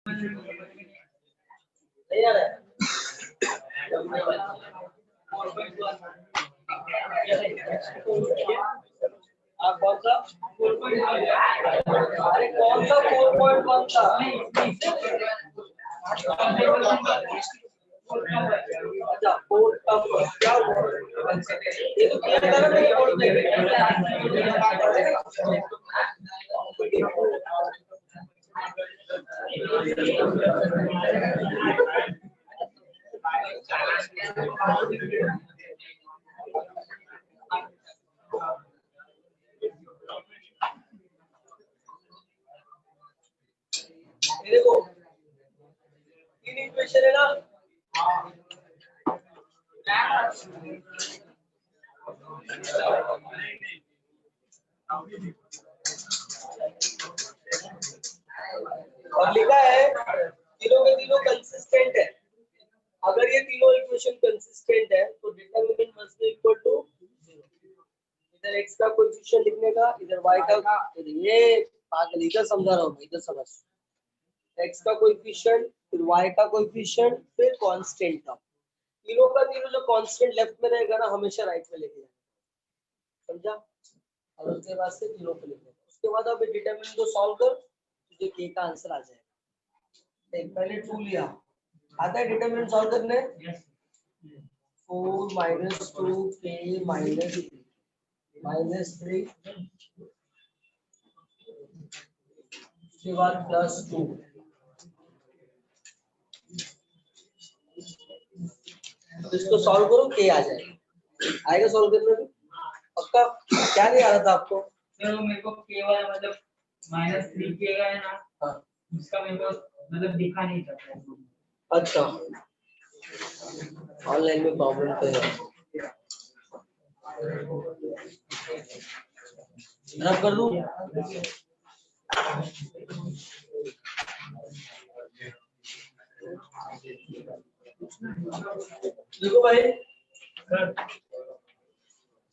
नहीं आ रहा है। आप कौन सा 4.1? अरे कौन सा 4.1 था? अच्छा 4 क्या हुआ? ये तो किया था ना मेरे बोर्ड में। देखो तीन इक्वेशन है ना, और लिखा है तीनों के तीनों कंसिस्टेंट है। अगर ये तीनों इक्वेशन कंसिस्टेंट है तो determinant must be equal to इधर x का कोएफिशिएंट लिखने का, इधर y का, ये पागल इधर समझा रहा हूँ, इधर समझ, x का कोएफिशिएंट फिर y का कोएफिशिएंट फिर कांस्टेंट का, तीनों का तीनों जो कांस्टेंट लेफ्ट में रहेगा ना हमेशा राइट में लेके जाना, समझा? और उसके बाद से तीनों को लिखना, उसके बाद अब डिटरमिनेंट को सॉल्व कर, तुझे k का आंसर आ जाएगा। देख पहले 2 लिया, आता है डिटरमिनेंट सॉल्व करने, 4 - 2k - 3 उसके बाद +2, तो इसको सॉल्व करो k आ जाएगा, आएगा सॉल्व करने में पक्का? क्या नहीं आ रहा था आपको? मेरे को k वाला मतलब -3k का है ना, हाँ उसका मेरे को मतलब दिखा नहीं सकता। अच्छा ऑनलाइन में प्रॉब्लम तो है, रब कर दूं? देखो भाई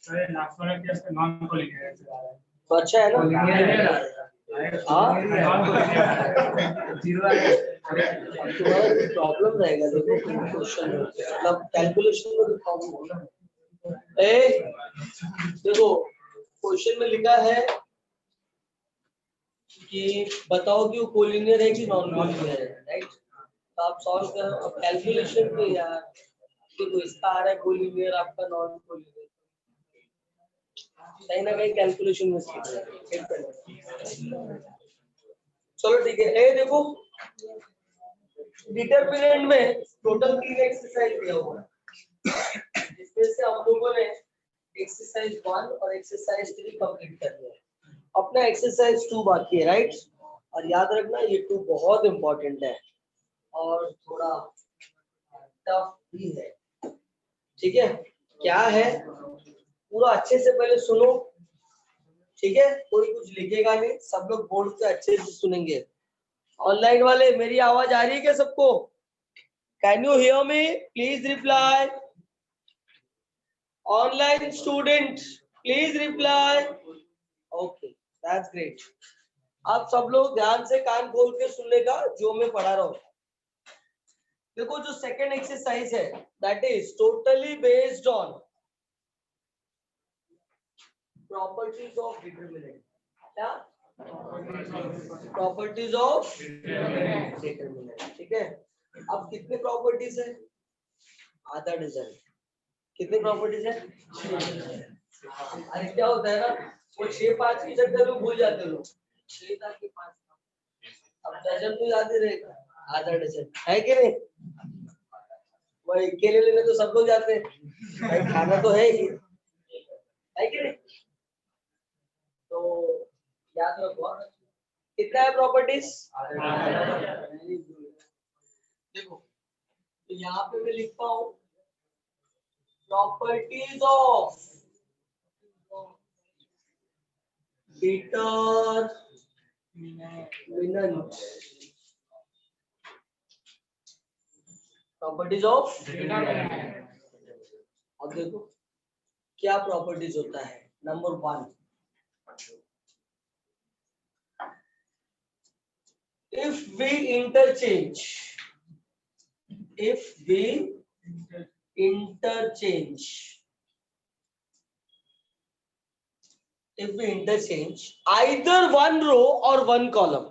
सर लास्ट वाला टेस्ट नॉन कोलिनियर तो अच्छा है ना, हाँ तुम्हारा प्रॉब्लम रहेगा, देखो क्वेश्चन मतलब कैलकुलेशन में प्रॉब्लम होगा। देखो क्वेश्चन में लिखा है कि बताओ कि वो कोलिनियर है कि नॉन कोलिनियर है, राइट? तो आप सॉल्व करो, अब कैलकुलेशन पे यार देखो इसका आ रहा है कोलिनियर, आपका नॉन कोलिनियर, कहीं ना कहीं कैलकुलेशन में चलो ठीक है। ए देखो डिटरमिनेंट में टोटल 3 एक्सरसाइज दिया हुआ है, जिसमें से हम लोगों ने एक्सरसाइज 1 और एक्सरसाइज 3 कंप्लीट कर लिया है, अपना एक्सरसाइज 2 बाकी है, राइट? और याद रखना ये 2 बहुत इंपॉर्टेंट है और थोड़ा टफ भी है, ठीक है? क्या है पूरा अच्छे से पहले सुनो, ठीक है? कोई कुछ लिखेगा नहीं, सब लोग बोर्ड से अच्छे से सुनेंगे। ऑनलाइन वाले मेरी आवाज आ रही है क्या सबको? Can you hear me? Please reply. Online student please reply. Okay that's great. आप सब लोग ध्यान से कान खोल के सुनने का जो मैं पढ़ा रहा हूँ। देखो जो सेकंड एक्सरसाइज है that is totally based on properties of determinant. क्या प्रॉपर्टीज ऑफ डिटरमिनेंट, ठीक है? अब कितने प्रॉपर्टीज है? आधा डजन। कितने प्रॉपर्टीज है? अरे क्या होता है ना, वो 6-5 के चक्कर में भूल जाते लोग, 6 था कि 5 था, अब डजन तो याद ही रहेगा, आधा डजन है कि नहीं? वही केले लेने तो सब लोग जाते हैं भाई, खाना तो है ही, है कि नहीं? तो याद रखो कितना है प्रॉपर्टीज। देखो तो यहाँ पे मैं लिखता हूँ properties of determinant. Properties of determinant. अब देखो क्या प्रॉपर्टीज होता है। Number 1 if we interchange either one row or one column,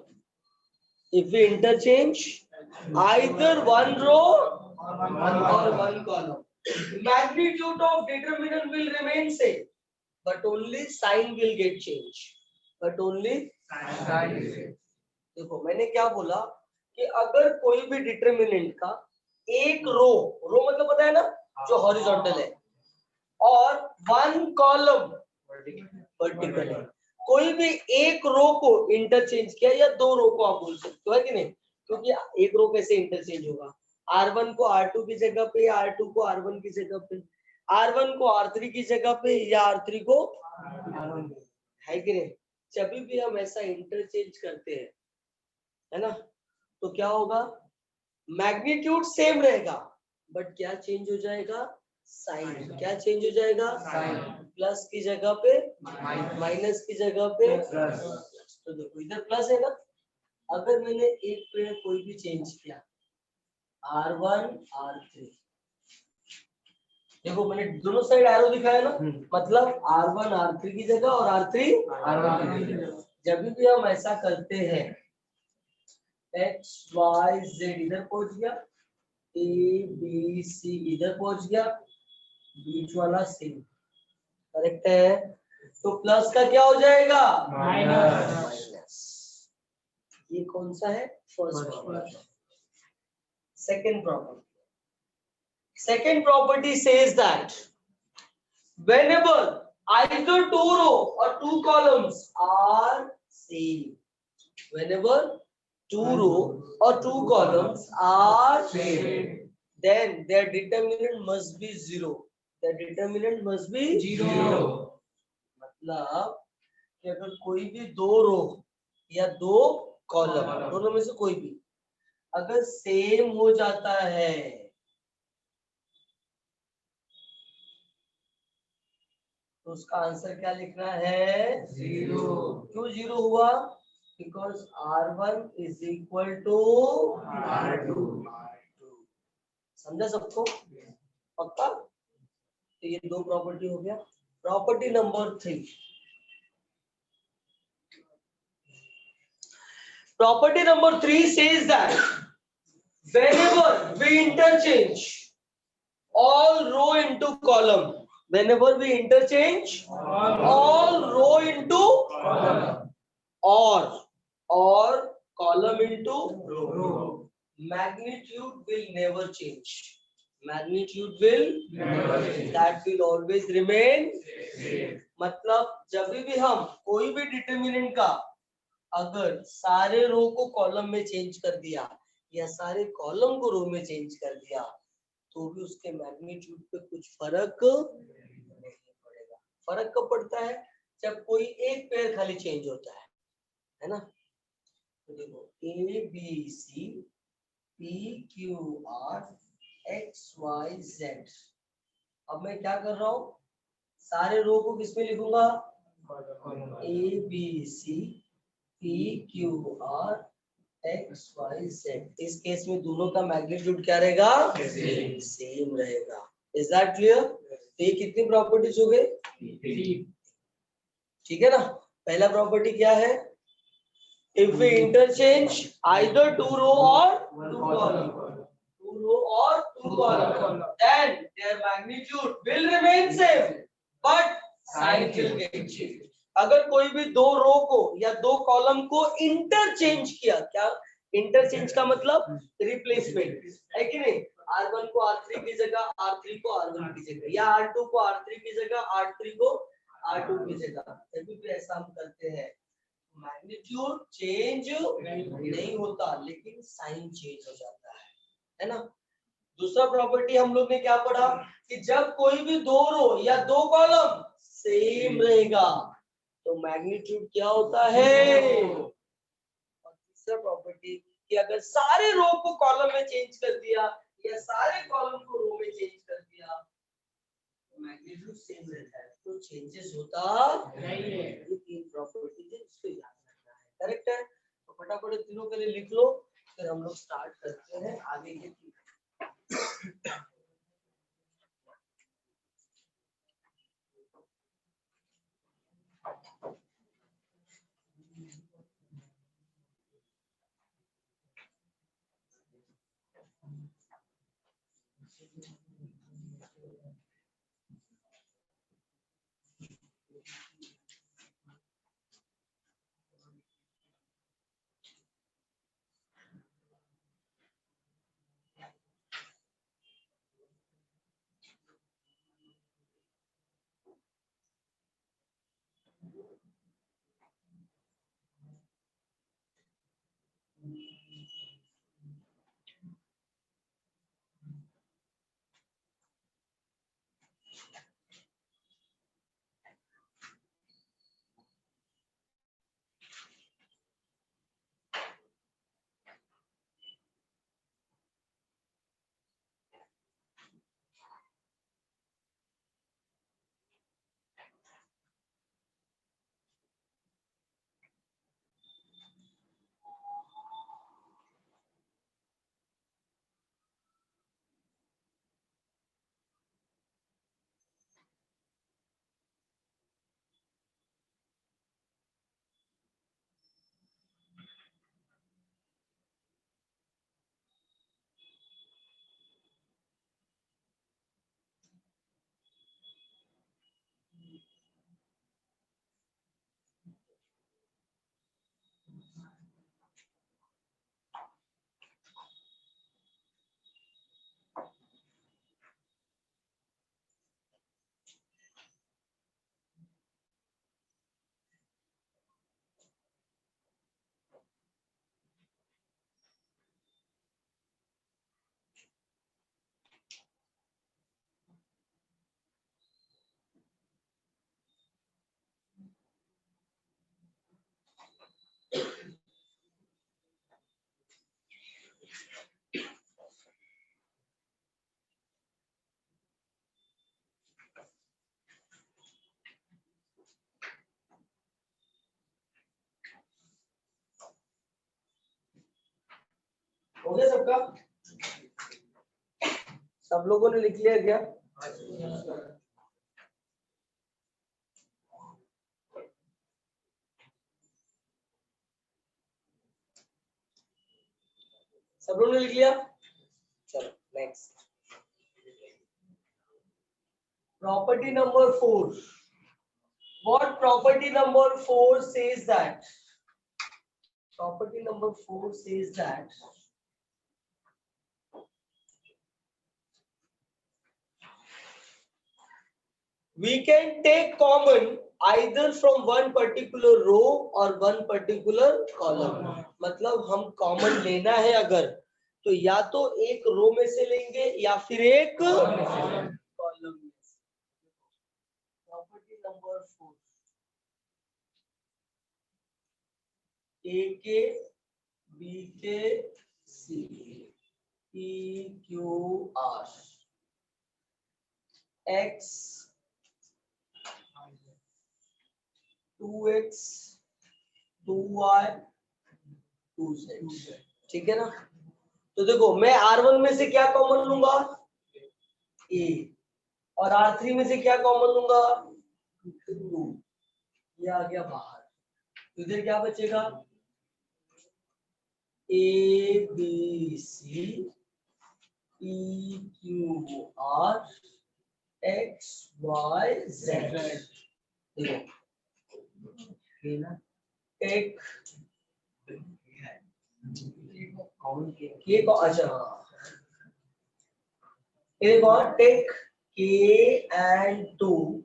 if we interchange either one row or one column, magnitude of determinant will remain same, but only sign will get changed. But only देखो मैंने क्या बोला कि अगर कोई भी determinant का एक रो मतलब पता है ना, जो हॉरिजॉन्टल है, और वन कॉलम वर्टिकल है, कोई भी एक रो को इंटरचेंज किया या दो रो को आप बोल सकते हो, है कि नहीं? क्योंकि एक रो कैसे इंटरचेंज होगा? R1 को R2 की जगह पे या R2 को R1 की जगह पे, R1 को R3 की जगह पे या R3 को R1, है कि नहीं? जब भी हम ऐसा इंटरचेंज करते हैं, है ना, तो क्या होगा? मैग्नीट्यूड सेम रहेगा, बट क्या चेंज हो जाएगा? साइन। क्या चेंज हो जाएगा? साइन। प्लस की जगह पे माइनस की जगह पे प्लस। तो देखो इधर प्लस है ना, अगर मैंने एक पेड़ कोई भी चेंज किया, R1 R3, देखो मैंने दोनों साइड एरो दिखाया ना, मतलब R1 R3 की जगह और R3 R1 की जगह। जब भी हम ऐसा करते हैं, X Y Z इधर पहुंच गया, A B C इधर पहुंच गया, बीच वाला C, करेक्ट है? तो प्लस का क्या हो जाएगा? माइनस। ये कौन सा है? First property. Second property says that whenever either two row or two columns are same, whenever two row or two columns are same, then their determinant must be zero. Their determinant must be zero. मतलब कि अगर कोई भी दो रो या दो column, दोनों में से कोई भी अगर सेम हो जाता है, तो उसका आंसर क्या लिखना है? जीरो। क्यों जीरो हुआ? Because R1 is equal to R2। समझा सबको? पक्का? तो ये दो प्रॉपर्टी हो गया। Property number 3, property number 3 says that whenever we interchange all row into column, whenever we interchange all row into column or column into row, magnitude will never change. Magnitude will never change. That will always remain same. मतलब जब भी हम कोई भी determinant का अगर सारे रो को कॉलम में चेंज कर दिया या सारे कॉलम को रो में चेंज कर दिया, तो भी उसके मैग्नीट्यूड पे कुछ फर्क नहीं पड़ेगा। फर्क कब पड़ता है? जब कोई एक पेयर खाली चेंज होता है ना? तो देखो A B C P Q R X Y Z, अब मैं क्या कर रहा हूँ? सारे रो को किसमें लिखूंगा? A B C P Q R X Y Z। इस केस में दोनों का मैग्नीट्यूड क्या रहेगा? सेम रहेगा। Is that clear? तो ये कितनी प्रॉपर्टीज हो गई? ठीक है ना? पहला प्रॉपर्टी क्या है? If we interchange either two row or two column, then their magnitude will remain same, but sign will get change. अगर कोई भी दो रो को या दो कॉलम को इंटरचेंज किया, क्या इंटरचेंज का मतलब? रिप्लेसमेंट, है कि नहीं? R1 को R3 की जगह, R3 को R1 की जगह, या R2 को R3 की जगह, R3 को R2 की जगह, जब भी ऐसा हम करते हैं मैग्नीट्यूड चेंज नहीं होता, लेकिन साइन चेंज हो जाता है ना? दूसरा प्रॉपर्टी हम लोग ने क्या पढ़ा कि जब कोई भी दो रो या दो कॉलम सेम रहेगा तो मैग्नीट्यूड क्या होता है? और तीसरा प्रॉपर्टी कि अगर सारे रो को कॉलम में चेंज कर दिया या सारे कॉलम को रो में चेंज कर दिया तो मैग्नीट्यूड सेम रहता है, तो चेंजेस होता नहीं है। ये तीन प्रॉपर्टीज है, इसको याद रखना है। करेक्ट है? तो फटाफट तीनों के लिए लिख लो, फिर हम लोग स्टार्ट करते हैं आगे के चीज। हो गया सबका? सब लोगों ने लिख लिया क्या? सब लोगों ने लिख लिया? चलो next, property number 4. What property number 4 says that? Property number 4 says that we can take common either from one particular row or one particular column. मतलब हम common लेना है अगर, तो या तो एक रो में से लेंगे या फिर एक कॉलम में से. प्रॉपर्टी नंबर 4, ए के, बी के, सी के, P Q R, x 2x 2y 2z. ठीक है ना? तो देखो मैं R1 में से क्या कॉमन लूंगा? A. और R3 में से क्या कॉमन लूंगा? 2. ये आ गया बाहर, तो इधर क्या बचेगा? A B C E Q R X Y Z. देखो एक ये को अच्छा एक और take K and 2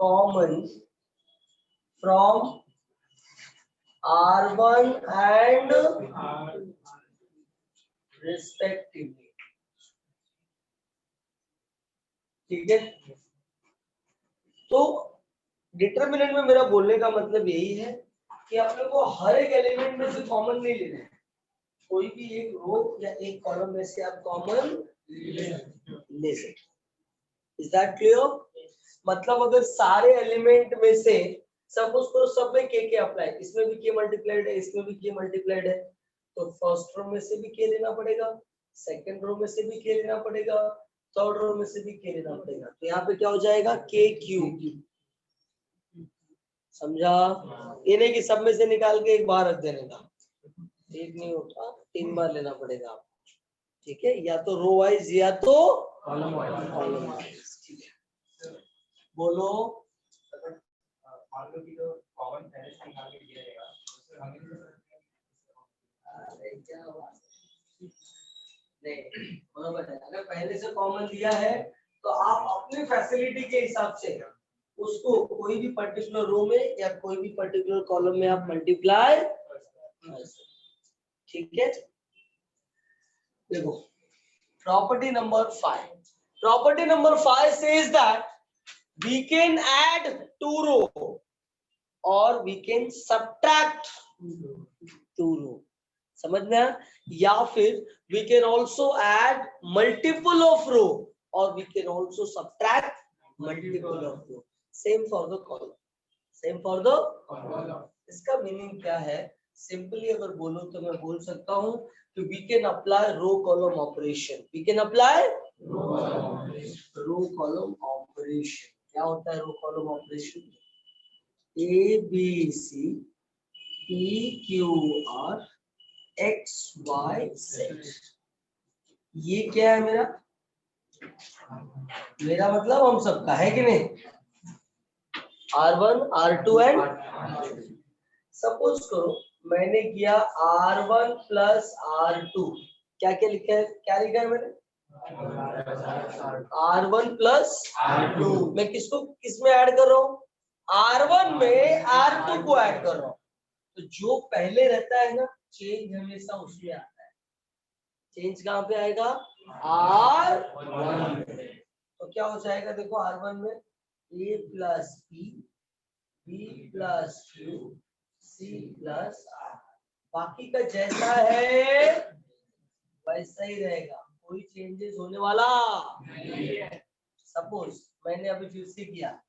common from R1 and respectively. ठीक है? तो डिटरमिनेंट में मेरा बोलने का मतलब यही है कि अपने को हर एक एलिमेंट में से कॉमन नहीं लेना है, कोई भी एक रो या एक कॉलम में से आप कॉमन ले सकते. Is that clear? मतलब अगर सारे एलिमेंट में से सपोज करो सब में के अप्लाई, इसमें भी के मल्टीप्लाइड है, इसमें भी के मल्टीप्लाइड है, तो फर्स्ट रो में से भी के लेना पड़ेगा, सेकंड रो में से भी के लेना पड़ेगा, थर्ड रो में से भी के लेना पड़ेगा। तो यहाँ पे क्या हो जाएगा के क्यूब। समझा? ये नहीं कि सब में से निकाल के एक बार रख देने का, एक नहीं होता, 3 बार लेना पड़ेगा आपको। ठीक है, या तो रो वाइज या तो कॉलम वाइज। ठीक है, बोलो। मान लो कि जो कॉमन पेरेंट्स निकाल के दिया जाएगा उसमें हमें अरे क्या बात नहीं, बराबर है। अगर पहले से कॉमन दिया है तो आप अपनी फैसिलिटी के हिसाब से उसको कोई भी पर्टिकुलर रो में या कोई भी पर्टिकुलर कॉलम में आप मल्टीप्लाई कर सकते। ठीक है, देखो property number 5, property number 5 says that we can add 2 row और we can subtract 2 row। समझ में आया? या फिर we can also add multiple of row और we can also subtract multiple of row। Same for the column, same for the column। इसका meaning क्या है? सिंपली अगर बोलो तो मैं बोल सकता हूँ कि we can apply row column operation, we can apply row column operation। क्या होता है row column operation? A B C P Q R X Y Z, ये क्या है मेरा? मेरा मतलब हम सबका है कि नहीं? R1 R2 एंड सपोज करो मैंने किया R1 प्लस R2, क्या क्या लिखा है? क्या लिखा है मैंने? R1 plus R2। मैं किसको किसमें ऐड कर रहा हूँ? R1 में R2 को ऐड कर रहा हूँ। तो जो पहले रहता है ना, चेंज हमेशा उसमें आता है। चेंज कहाँ पे आएगा? R1 में। तो क्या हो जाएगा? देखो R1 में A plus B plus Q C plus R, बाकी का जैसा है वैसा ही रहेगा, कोई चेंजेस होने वाला नहीं है। सपोज मैंने अभी फिर से किया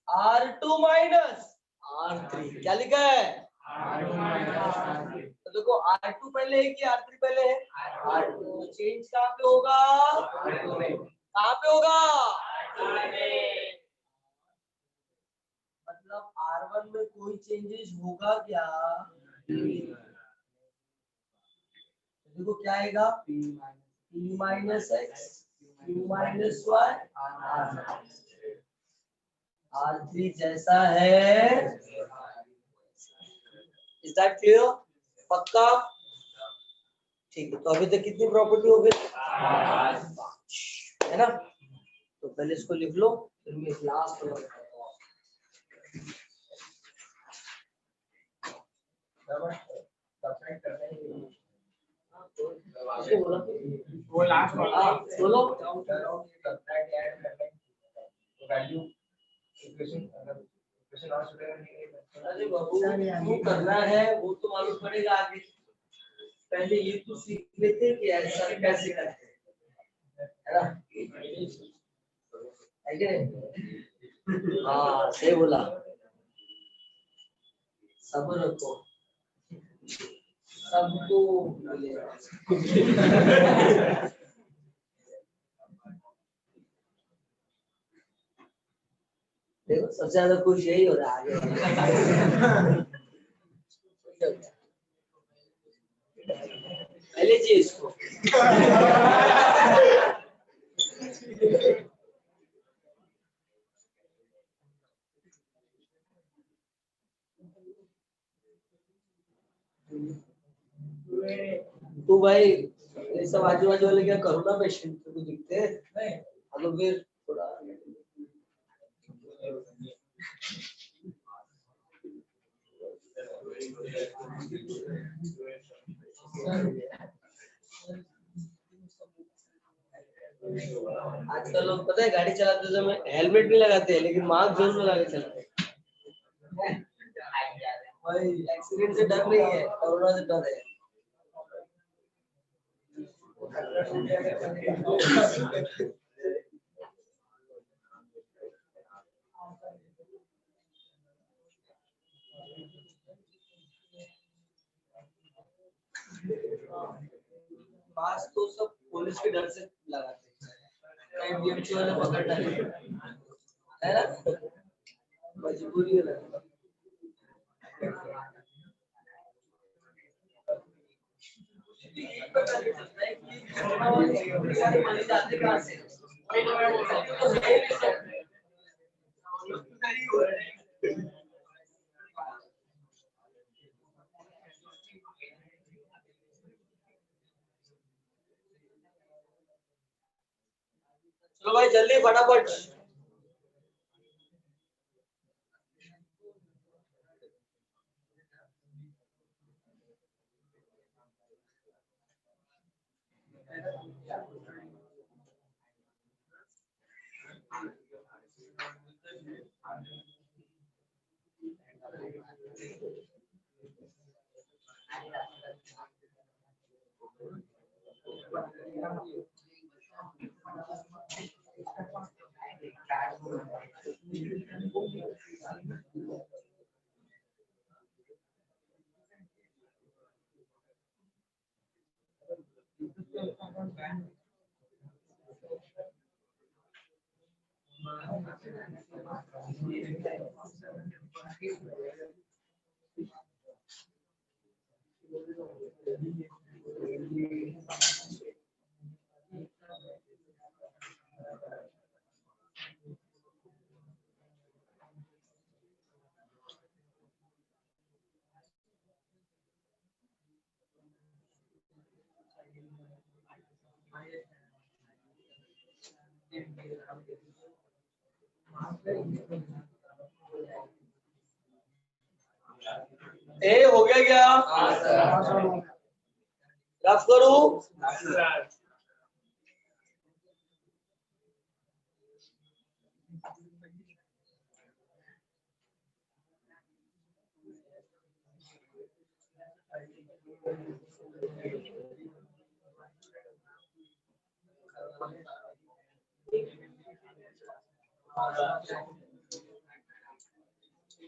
R2 माइनस R3, क्या लिखा है? तो देखो R2 पहले है कि R3 पहले है? R2। चेंज कहाँ पे होगा? कहाँ पे होगा? मतलब R1 में कोई चेंजेस होगा क्या? देखो क्या आएगा? P minus X Q minus Y R3 जैसा है। Is that clear? पक्का? ठीक है, तो अभी तक कितनी प्रॉपर्टी हो गई? 5 है ना? तो पहले इसको लिख लो, फिर मैं लास्ट वाला बताता हूं। वो लास्ट वाला बोलो। वैल्यू इक्वेशन इक्वेशन और अरे बाबू वो करना है वो तो मालूम पड़ेगा आगे, पहले ये तो सीख लेते कि ऐसा कैसे करते हैं, है ना? है कि नहीं? हाँ सही बोला, सब्र रखो, सबको मिलेगा। देखो सबसे ज्यादा खुश यही हो रहा है आगे। पहले जी इसको तो भाई ये सब आजू बाजू वाले क्या करोना पेशेंट को दिखते हैं नहीं, तो फिर थोड़ा आजकल लोग पता है गाड़ी चलाते समय हेलमेट नहीं लगाते हैं, लेकिन मास्क जरूर लगा के चलाते हैं। भाई एक्सीडेंट से डर नहीं है, कोरोना से डर है। मास्क तो सब पुलिस के डर से लगाते हैं, बीएमसी वाले पकड़ना है ना, मजबूरी है ना। पता नहीं चलता है कि कोरोना वाले मरीज जाते कहाँ से। चलो भाई जल्दी फटाफट। ए हो गया क्या? रफ करूं?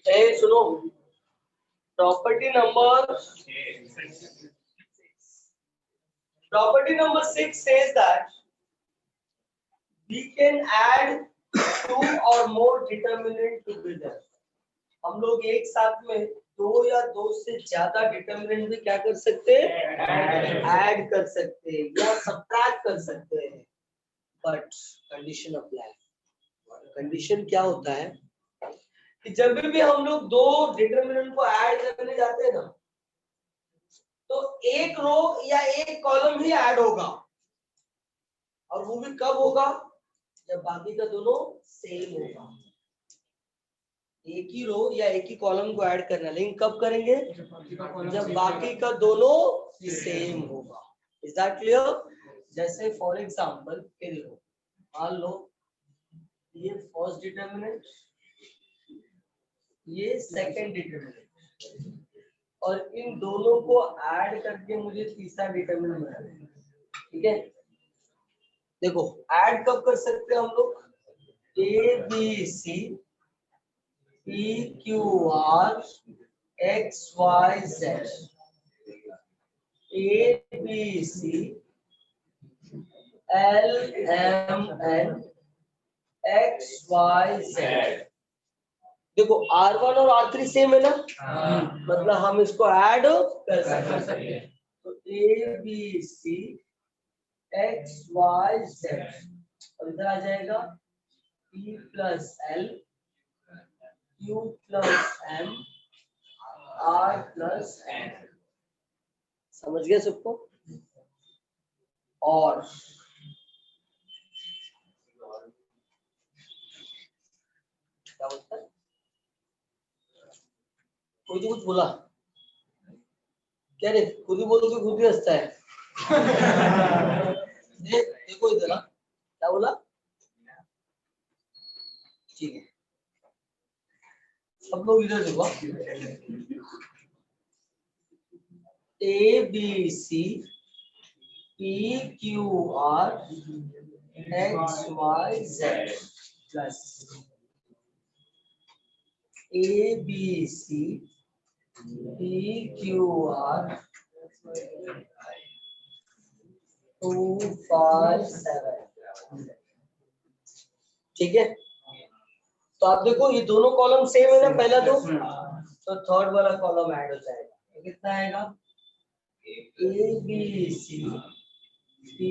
ए सुनो, property number 6 says that we can add two or more determinant together. हम लोग एक साथ में दो या दो से ज्यादा डिटरमिनेंट भी क्या कर सकते हैं? ऐड कर सकते हैं या सब्ट्रैक्ट कर सकते हैं, बट कंडीशन अप्लाई। कंडीशन क्या होता है कि जब भी हम लोग दो डिटरमिनेंट को ऐड करने जाते हैं ना, तो एक रो या एक कॉलम ही ऐड होगा, और वो भी कब होगा? जब बाकी का दोनों सेम होगा। एक ही रो या एक ही कॉलम को ऐड करना, लेकिन कब करेंगे? जब बाकी का दोनों सेम होगा। Is that clear? जैसे फॉर एग्जांपल देखो, मान लो ये फर्स्ट डिटरमिनेंट, ये सेकंड डिटरमिनेंट, और इन दोनों को ऐड करके मुझे तीसरा डिटरमिनेंट बनाना है। ठीक है, देखो ऐड कब कर सकते हैं हम लोग? A B C P Q R X Y Z, A B C L M N X Y Z. देखो R1 और R3 सेम है ना, मतलब हम इसको ऐड कर सकते हैं। तो A B C X Y Z, और इधर आ जाएगा P plus L Q plus M R plus N. समझ गए सबको? और क्या बोलता है? कोई तो कुछ बोला क्या रे? खुद ही बोलो कि खुद ही हंसता है। देखो इधर, क्या बोला? ठीक है, सब लोग इधर देखो। A B C P Q R X Y Z plus A B C P Q R 2 5 7। ठीक है, तो आप देखो ये दोनों कॉलम सेम है ना, पहला तो थर्ड वाला कॉलम ऐड हो जाएगा। तो कितना आएगा? A B C P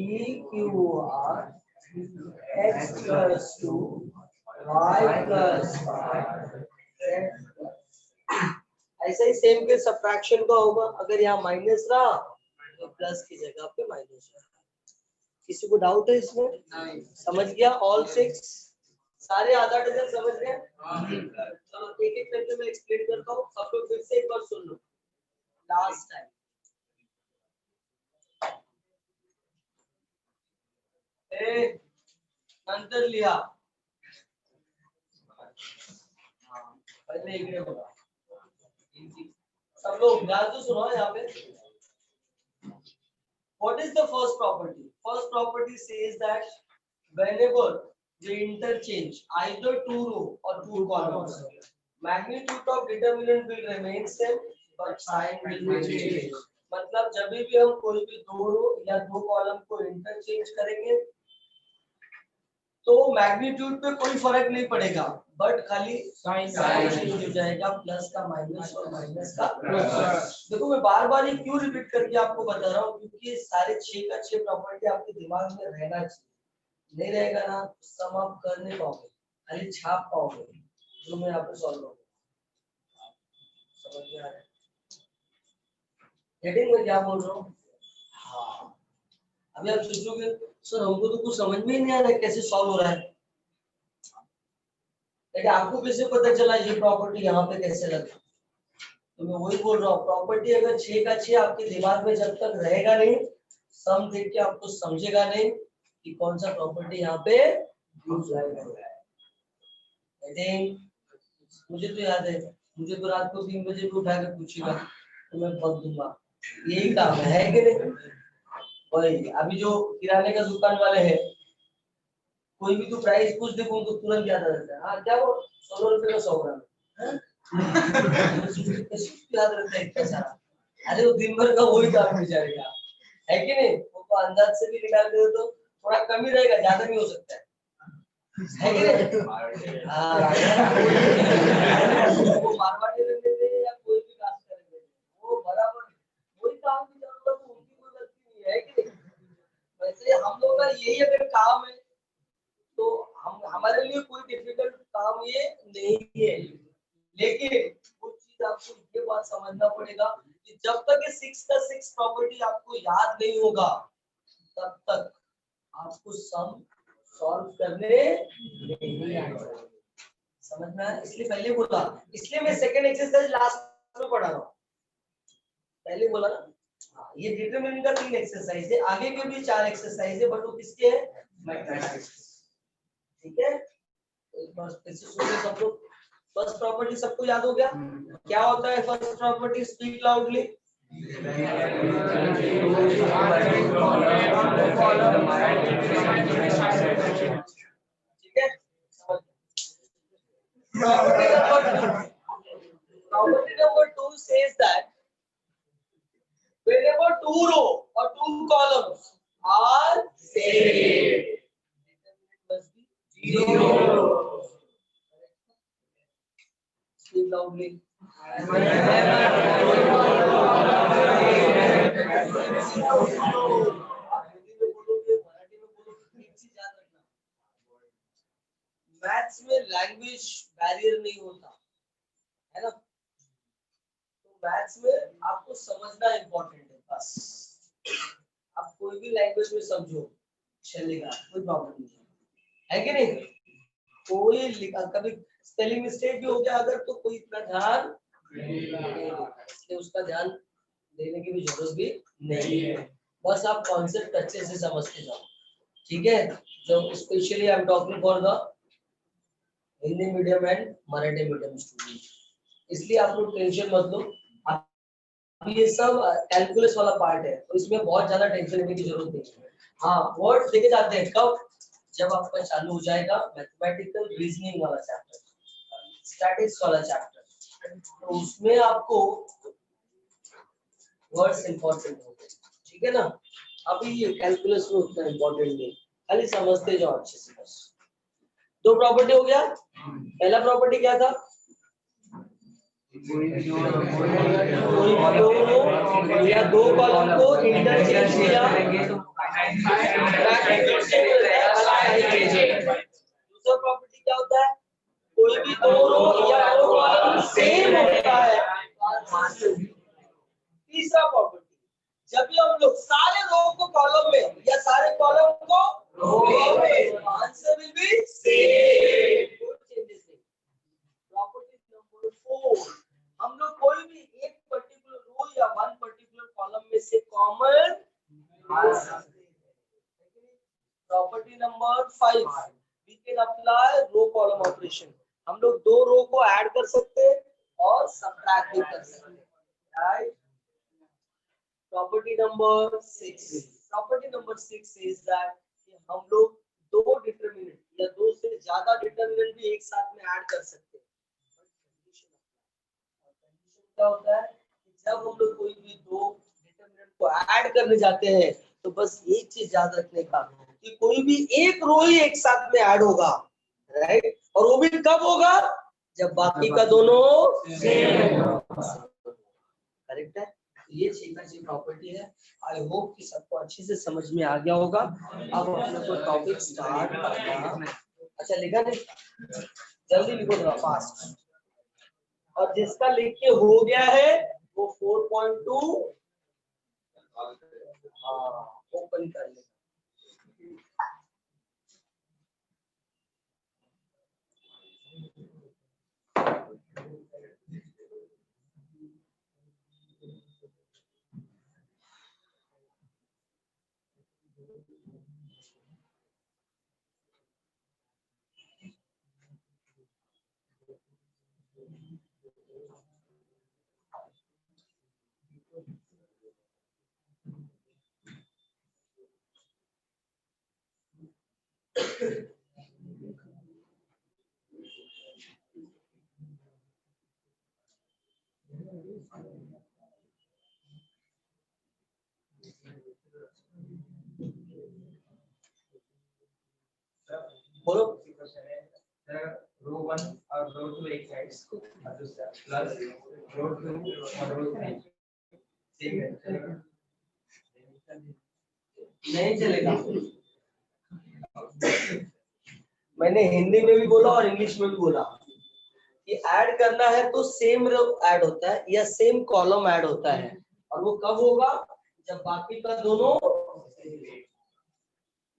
Q R X plus 2 Y plus 5 Z plus. ऐसा ही सेम के सब्ट्रैक्शन का होगा, अगर यहाँ माइनस रहा तो प्लस की जगह पे माइनस रहा। किसी को डाउट है इसमें? समझ गया? ऑल 6 सारे आधा डजन समझ गए? चलो एक एक करके मैं एक्सप्लेन करता हूँ, सब लोग फिर से एक बार सुन लो लास्ट टाइम। नंतर लिहा पहले इकडे होगा। सब लोग ध्यान से सुनो यहाँ पे। What is the first property? First property says that whenever they interchange either two row or two columns, magnitude of determinant will remain same, but sign will be changed. मतलब जब भी हम कोई भी दो रो या दो कॉलम को इंटरचेंज करेंगे तो मैग्नीट्यूड पे कोई फर्क नहीं पड़ेगा, बट खाली साइन चेंज हो जाएगा, प्लस का माइनस और माइनस का प्लस। देखो मैं बार बार ये क्यों रिपीट करके आपको बता रहा हूँ, क्योंकि सारे 6 का 6 प्रॉपर्टी आपके दिमाग में रहना चाहिए। नहीं रहेगा ना तो सम आप कर नहीं पाओगे, खाली छाप पाओगे जो मैं आपको सॉल्व करूंगा। समझ में आ रहा है हेडिंग में क्या बोल रहा हूँ? हाँ, अभी आप सोचोगे सर हमको तो कुछ समझ में ही नहीं आ रहा है कैसे सॉल्व हो रहा है, लेकिन आपको कैसे पता चला ये प्रॉपर्टी यहाँ पे कैसे लगी? तो मैं वही बोल रहा हूँ, प्रॉपर्टी अगर 6 का 6 आपके दिमाग में जब तक रहेगा नहीं, सम देख के आपको समझेगा नहीं कि कौन सा प्रॉपर्टी यहाँ पे यूज हो रहा है। मुझे तो याद है, मुझे तो रात को 3 बजे भी उठा के पूछेगा तो मैं बक दूंगा, यही काम है कि नहीं? वही अभी जो किराने का दुकान वाले हैं, कोई भी तो प्राइस पूछ देखो उनको तुरंत याद आ जाता है। हाँ क्या वो 16 रुपए का 100 ग्राम याद रहता है इतना सारा? अरे वो दिन भर का वही काम बेचारे का है कि नहीं? वो तो अंदाज से भी निकाल दे तो थोड़ा कम ही रहेगा, ज्यादा भी हो सकता है कि नहीं? हाँ वो मारवाड़ी रहते थे या कोई भी कास्ट का रहते थे, वो बराबर वही काम की जरूरत, उनकी कोई गलती नहीं है कि नहीं? वैसे हम लोग का यही अगर काम है तो हम हमारे लिए कोई डिफिकल्ट काम ये नहीं है, लेकिन कुछ चीज आपको ये बात समझना पड़ेगा कि जब तक ये 6 का 6 प्रॉपर्टी आपको याद नहीं होगा तब तक आपको सम सॉल्व करने नहीं आएगा। समझ में आया? इसलिए पहले बोला, इसलिए मैं सेकंड एक्सरसाइज लास्ट में पढ़ा रहा हूँ। पहले बोला ना, हाँ, ये डिटरमिनेंट का 3 एक्सरसाइज है, आगे के भी 4 एक्सरसाइज है, बट वो किसके हैं? मैथमेटिक्स। ठीक है, तो एक बार फिर से सुन लो सब लोग। फर्स्ट प्रॉपर्टी सबको याद हो गया? क्या होता है फर्स्ट प्रॉपर्टी? Speak loudly. ठीक है, property number 2 says that whenever two row or two columns are same, must be 0. Speak loudly. Maths में लैंग्वेज बैरियर नहीं होता है ना, तो मैथ्स में आपको समझना इंपॉर्टेंट है बस। आप कोई भी लैंग्वेज में समझो चलेगा, कोई प्रॉब्लम नहीं है कि नहीं? कोई कभी स्पेलिंग मिस्टेक भी हो गया अगर तो कोई इतना ध्यान नहीं देगा, इसलिए उसका ध्यान देने की भी जरूरत भी नहीं है, बस आप कॉन्सेप्ट अच्छे से समझते जाओ। ठीक है, तो specially I am talking for the Hindi medium and Marathi medium student, इसलिए आप लोग टेंशन मत लो। अभी ये सब कैलकुलस वाला पार्ट है तो इसमें बहुत ज्यादा टेंशन लेने की जरूरत नहीं है। हाँ, वर्ड्स देखे जाते हैं कब? जब आपका चालू हो जाएगा मैथमेटिकल रीजनिंग वाला चैप्टर, स्टैटिस्टिक्स वाला चैप्टर, तो उसमें आपको वर्ड्स इंपॉर्टेंट होंगे। ठीक है ना? अभी ये कैलकुलस में उतना इम्पोर्टेंट नहीं, खाली समझते जाओ अच्छे से बस। दो प्रॉपर्टी हो गया। पहला प्रॉपर्टी क्या था? कोई भी दो या दो कॉलम को इंटरचेंज किया। दूसरा प्रॉपर्टी क्या होता है? कोई भी दो रो या दो कॉलम सेम होता है। तीसरा प्रॉपर्टी, जब भी हम लोग सारे रो को कॉलम में या सारे कॉलम को रो में, answer will be same. Property number 4, हम लोग कोई भी एक पर्टिकुलर रो या वन पर्टिकुलर कॉलम में से कॉमन निकाल सकते हैं। Property number 5, we can apply row column operation. हम लोग दो रो को ऐड कर सकते हैं और सबट्रैक्ट भी कर सकते हैं, right. Property number 6, property number 6 is that कि हम लोग दो डिटरमिनेंट या दो से ज्यादा डिटरमिनेंट भी एक साथ में ऐड कर सकते हैं। क्या होता है कि जब हम लोग कोई भी दो डिटरमिनेंट को ऐड करने जाते हैं तो बस एक चीज याद रखने का कि कोई भी एक रो ही एक साथ में ऐड होगा, राइट। और वो भी कब होगा? जब बाकी का दोनों सेम होगा। करेक्ट है। ये अच्छी प्रॉपर्टी है। आई होप कि सबको अच्छे से समझ में आ गया होगा। अब अपने को टॉपिक स्टार्ट करना। अच्छा लिखा नहीं? जल्दी लिखो थोड़ा फास्ट। और जिसका लिख के हो गया है वो 4.2 ओपन कर ले। बोलो। रो 1 और रो 2 एक साइड और दूसरा प्लस रो 2 और रो 3 सेम है, नहीं चलेगा। मैंने हिंदी में भी बोला और इंग्लिश में भी बोला कि ऐड करना है तो सेम रो ऐड होता है या सेम कॉलम ऐड होता है। और वो कब होगा? जब बाकी का दोनों।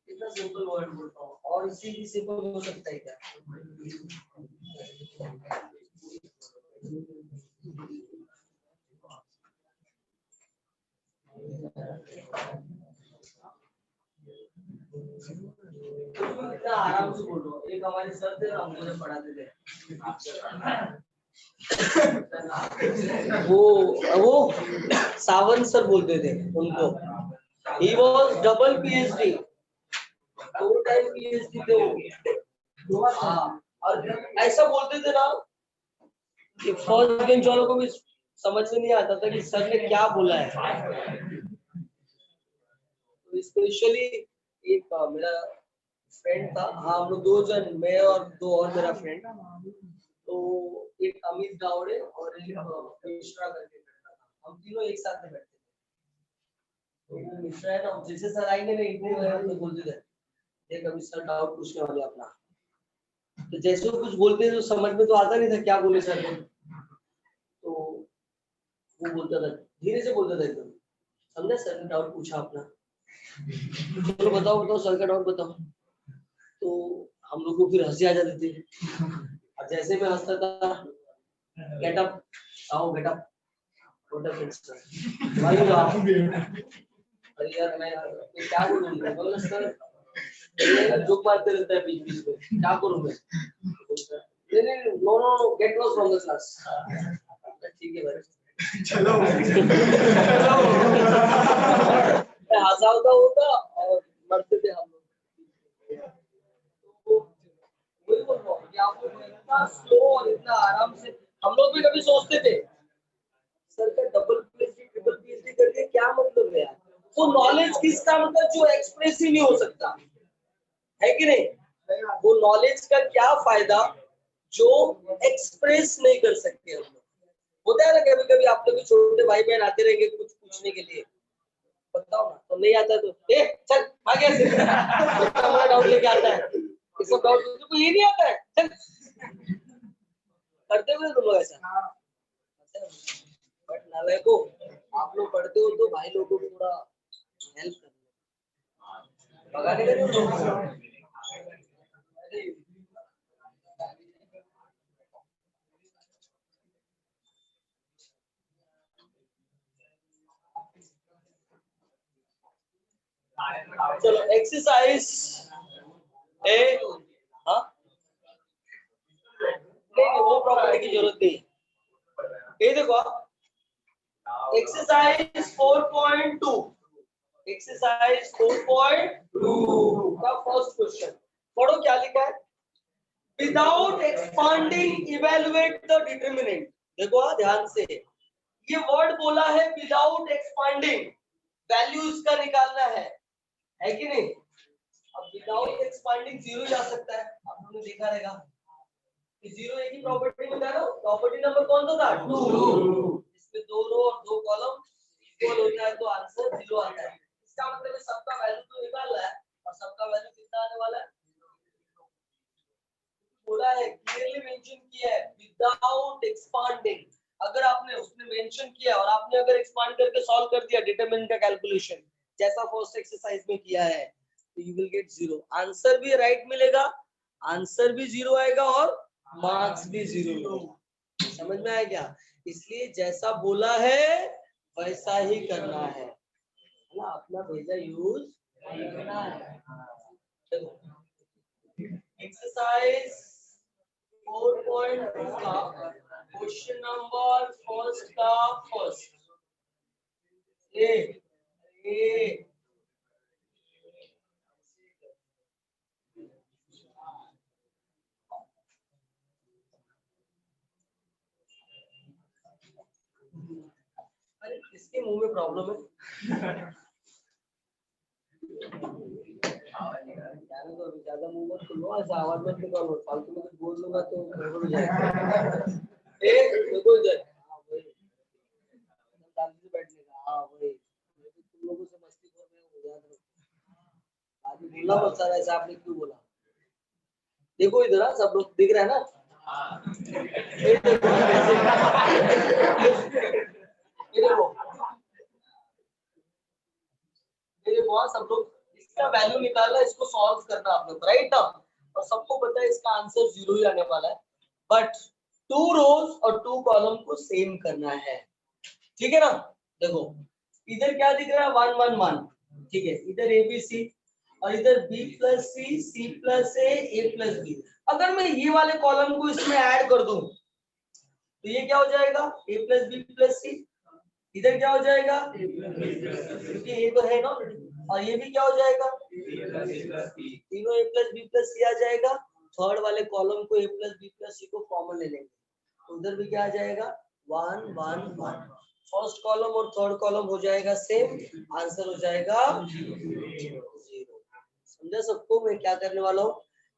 इतना सिंपल वर्ड बोलता हूँ और इसी भी सिंपल हो सकता है क्या? इतना आराम से बोलो। एक हमारे सर थे ना, मुझे पढ़ाते थे। वो सावंत सर बोलते थे उनको। He was double PhD, 2 time PhD थे वो। हाँ, और ऐसा बोलते थे ना कि फर्स्ट बेंच वालों को भी समझ में नहीं आता था कि सर ने क्या बोला है। तो स्पेशली एक मेरा फ्रेंड था। हाँ, हम लोग 2 जन, मैं और 2 और मेरा फ्रेंड। तो एक अमित गावड़े और एक मिश्रा करके बैठा था। हम तीनों एक साथ में बैठते थे। तो मिश्रा है ना, जैसे सर आएंगे ना इंटरव्यू में तो बोलते थे, देख अभी सर डाउट पूछने वाले अपना। तो जैसे वो कुछ बोलते तो समझ में तो आता नहीं था क्या बोले सर ने। तो वो बोलता था, धीरे से बोलता था एकदम, समझे सर ने डाउट पूछा अपना, चलो बताओ बताओ सर का डाउट बताओ। तो हम लोग को फिर हंसी आ जाती थी। और जैसे मैं हंसता था, गेट अप, आओ गेट अप, भाई अरे यार मैं क्या बोलूं? बोला सर जोक मारते रहता है बीच बीच में, क्या करूं मैं? नहीं नहीं no no no, get lost from the class. ठीक है भाई चलो हंसाता होता और मरते थे हम लोग। तो वही बोल रहा हूँ कि आप लोग इतना स्लो और इतना आराम से, हम लोग भी कभी सोचते थे सर का डबल PhD ट्रिपल PhD करके क्या मतलब है यार। वो नॉलेज किसका मतलब जो एक्सप्रेस ही नहीं हो सकता है कि नहीं, वो नॉलेज का क्या फायदा जो एक्सप्रेस नहीं कर सकते हम लोग। होता है ना कभी कभी आप लोग छोटे भाई बहन आते रहेंगे कुछ पूछने के लिए, बताओ ना, तो नहीं आता तो ए चल भाग यहाँ से हमारा डाउट लेके आता है, ये सब डाउट तुमको ये नहीं आता है चल, करते हुए तुम लोग ऐसा। बट नालायको, आप लोग पढ़ते हो तो भाई लोगों को थोड़ा हेल्प करना, भगाने का नहीं लोगों को। चलो एक्सरसाइज ए, हाँ नहीं वो प्रॉपर्टी की जरूरत नहीं है। ये देखो एक्सरसाइज 4.2, एक्सरसाइज 4.2 का फर्स्ट क्वेश्चन पढ़ो क्या लिखा है। Without expanding evaluate the determinant. देखो ध्यान से, ये वर्ड बोला है विदाउट एक्सपांडिंग, वैल्यू इसका निकालना है कि नहीं। अब विदाउट एक्सपांडिंग जीरो जा सकता है, आप लोगों ने देखा रहेगा कि जीरो एक ही प्रॉपर्टी में था ना, प्रॉपर्टी नंबर कौन सा था 2, इसमें 2 रो और 2 कॉलम इक्वल होता है तो आंसर 0 आता है। इसका मतलब है सबका वैल्यू तो निकाल रहा है और सबका वैल्यू कितना आने वाला है, बोला है क्लियरली मेंशन किया है विदाउट एक्सपांडिंग। अगर आपने उसने मेंशन किया और आपने अगर एक्सपांड करके सॉल्व कर दिया डिटरमिनेंट का कैलकुलेशन जैसा फर्स्ट एक्सरसाइज में किया है तो यू विल गेट 0, आंसर भी राइट मिलेगा, आंसर भी 0 आएगा और मार्क्स भी 0 मिलेगा। समझ में आया क्या? इसलिए जैसा बोला है वैसा ही करना है ना, अपना भेजा यूज करना है। चलो एक्सरसाइज 4.2 का क्वेश्चन नंबर फर्स्ट का फर्स्ट ए अरे इसके मुंह में प्रॉब्लम है ज्यादा मुंह मत खोलो, ऐसा आवाज मत निकालो, फालतू में कुछ बोल दूंगा तो गड़बड़ हो जाएगा। देखो इधर, हाँ वही शांति से बैठने का, हाँ वही तुम लोगों से मस्ती कर रहे हो, याद रखो आगे बोलना मत सारा ऐसा आपने क्यों बोला। देखो इधर सब लोग दिख रहा है ना, ये देखो मेरे बहुत सब लोग इसका वैल्यू निकालना, इसको सॉल्व करना आप लोग राइट ना, और सबको पता है इसका आंसर 0 ही आने वाला है, बट 2 रोज और 2 कॉलम को सेम करना है, ठीक है ना। देखो इधर क्या दिख रहा है 1 1 1, ठीक है, इधर ए बी सी और इधर बी प्लस सी प्लस ए प्लस बी। अगर मैं ये वाले कॉलम को इसमें ऐड कर दूं तो ये क्या हो जाएगा ए प्लस बी प्लस सी, इधर क्या हो जाएगा क्योंकि ये तो है ना, और ये भी क्या हो जाएगा तीनों ए प्लस बी प्लस सी आ जाएगा। थर्ड वाले कॉलम को ए प्लस बी प्लस सी को कॉमन ले लेंगे तो उधर भी क्या आ जाएगा 1 1 1, फर्स्ट कॉलम और थर्ड कॉलम हो जाएगा सेम, आंसर हो जाएगा 0। समझा सबको मैं क्या करने वाला हूँ,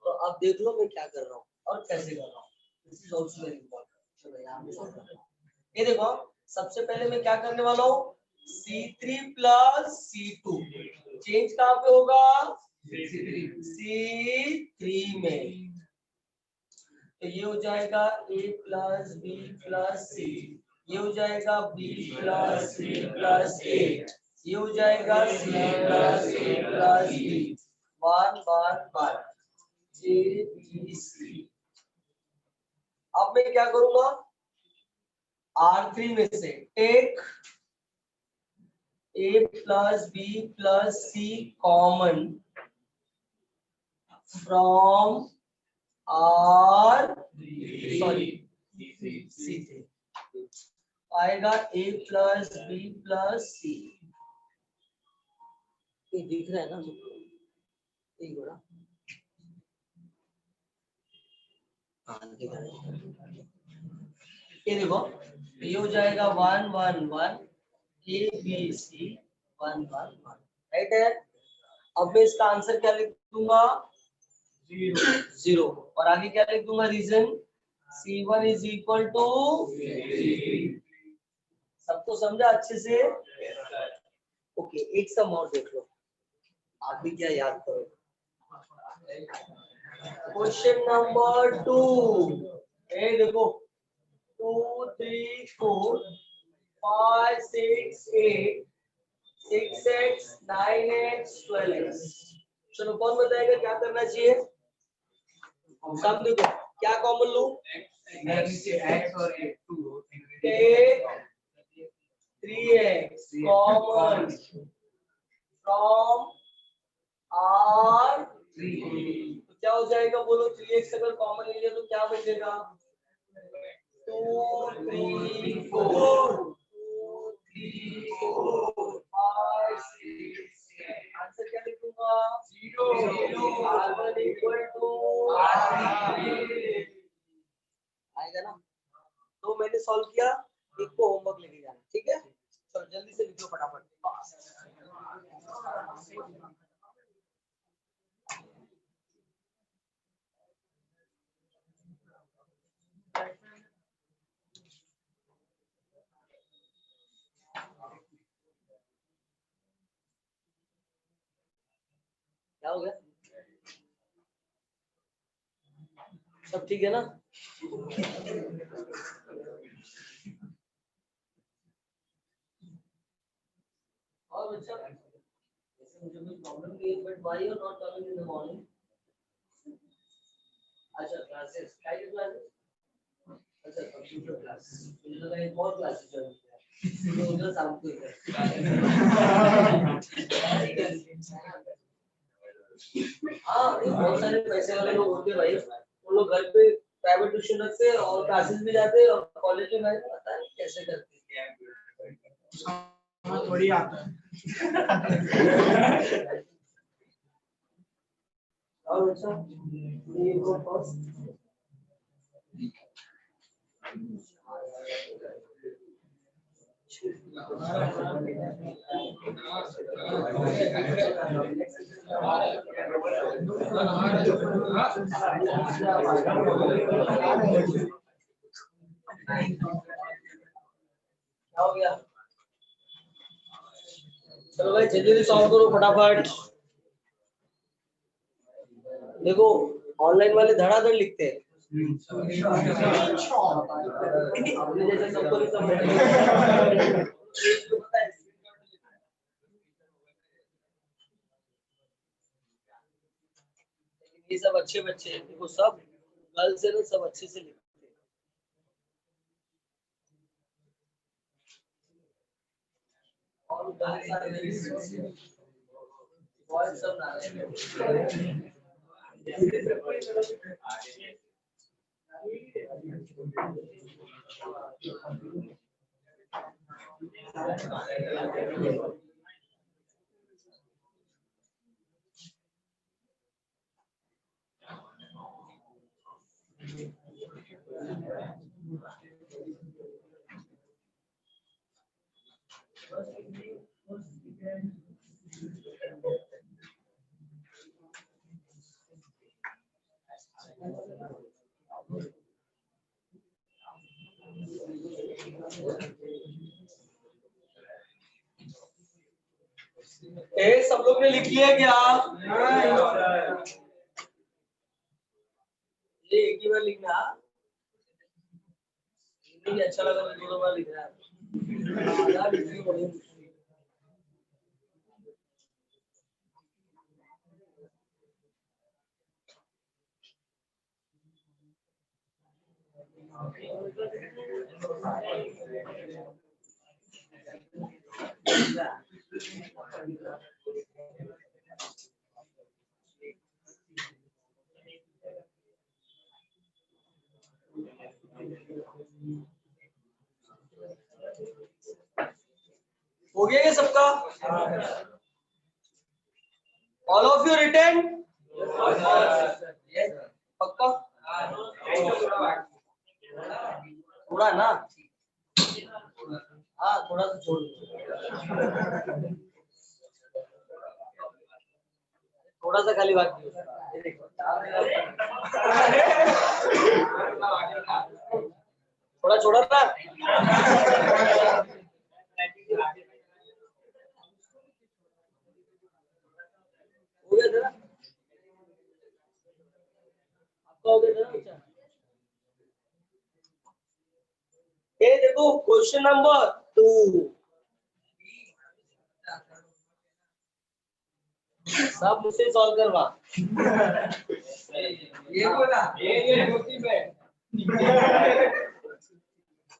तो अब देख लो मैं क्या कर रहा हूँ और कैसे कर रहा हूँ। This is also very important. चलो यहाँ पे सॉल्व करते हैं। ये देखो सबसे पहले मैं क्या करने वाला हूँ C3 प्लस C2, चेंज कहाँ पे होगा C3 में, तो ये हो जाएगा A plus B plus C, ये हो जाएगा B प्लस सी प्लस ए, ये हो जाएगा C प्लस ए plus B, 1 1 1 J B C। अब मैं क्या करूंगा R3 में से take A plus B plus C common from R sorry C3 आएगा A plus B plus C, ये दिख रहा है ना सबको, एक बड़ा हाँ दिख रहा है। ये देखो ये हो जाएगा 1 1 1 A B C 1 1 1 राइट है। अब मैं इसका आंसर क्या लिख दूंगा 0 और आगे क्या लिख दूंगा reason C1 is equal to सबको समझा अच्छे से। ओके एक सम और देख लो आप भी क्या याद करो। क्वेश्चन नंबर 2 ये देखो 2 3 4 5 6 8 6x 9x 12x। चलो कौन बताएगा क्या करना चाहिए। सब देखो क्या कॉमन लूं x और 2 take 3x common from R3 तो क्या हो जाएगा बोलो 3x अगर कॉमन ले लिया तो क्या बचेगा 2 3 4 2 3 4 5 6 आंसर क्या लिखूंगा 0 R1 इक्वल टू आएगा ना। तो मैंने सॉल्व किया एक को होमवर्क लेके जाना ठीक है। चलो जल्दी से लिखो फटाफट। क्या हो गया सब ठीक है ना। और बच्चा ऐसे मुझे कोई प्रॉब्लम नहीं है but why you are not coming in the morning. अच्छा क्लासेस क्या क्लासेस अच्छा कंप्यूटर क्लास मुझे लगा एक और क्लासेस ज्वाइन किया तो उधर शाम को हाँ बहुत सारे पैसे वाले लोग होते हैं भाई उन लोग घर पे प्राइवेट ट्यूशन रखते हैं और क्लासेस भी जाते हैं और कॉलेज में मैं पता नहीं कैसे करते हैं थोड़ी आता है और अच्छा ये को फर्स्ट क्या हो गया चलो भाई जल्दी सॉल्व करो फटाफट। देखो ऑनलाइन वाले धड़ाधड़ लिखते हैं अपने जैसे सबको नहीं सब ये सब अच्छे बच्चे हैं देखो सब गर्ल्स है ना सब अच्छे से लिखते हैं। और बॉयज सब ना सब लोग ने लिख लिया क्या ये एक ही बार लिखना नहीं अच्छा लगा तो 2 बार लिखना है हो गया ये सबका ऑल ऑफ यू रिटर्न पक्का थोड़ा ना हाँ थोड़ा सा छोड़ थोड़ा सा खाली बाकी उसका, ये देखो थोड़ा छोड़ा ना। हो गया था ना आपका, हो गया था ना बच्चा। ये देखो क्वेश्चन नंबर 2, सब मुझसे सॉल्व करवा। ये बोला ये होती में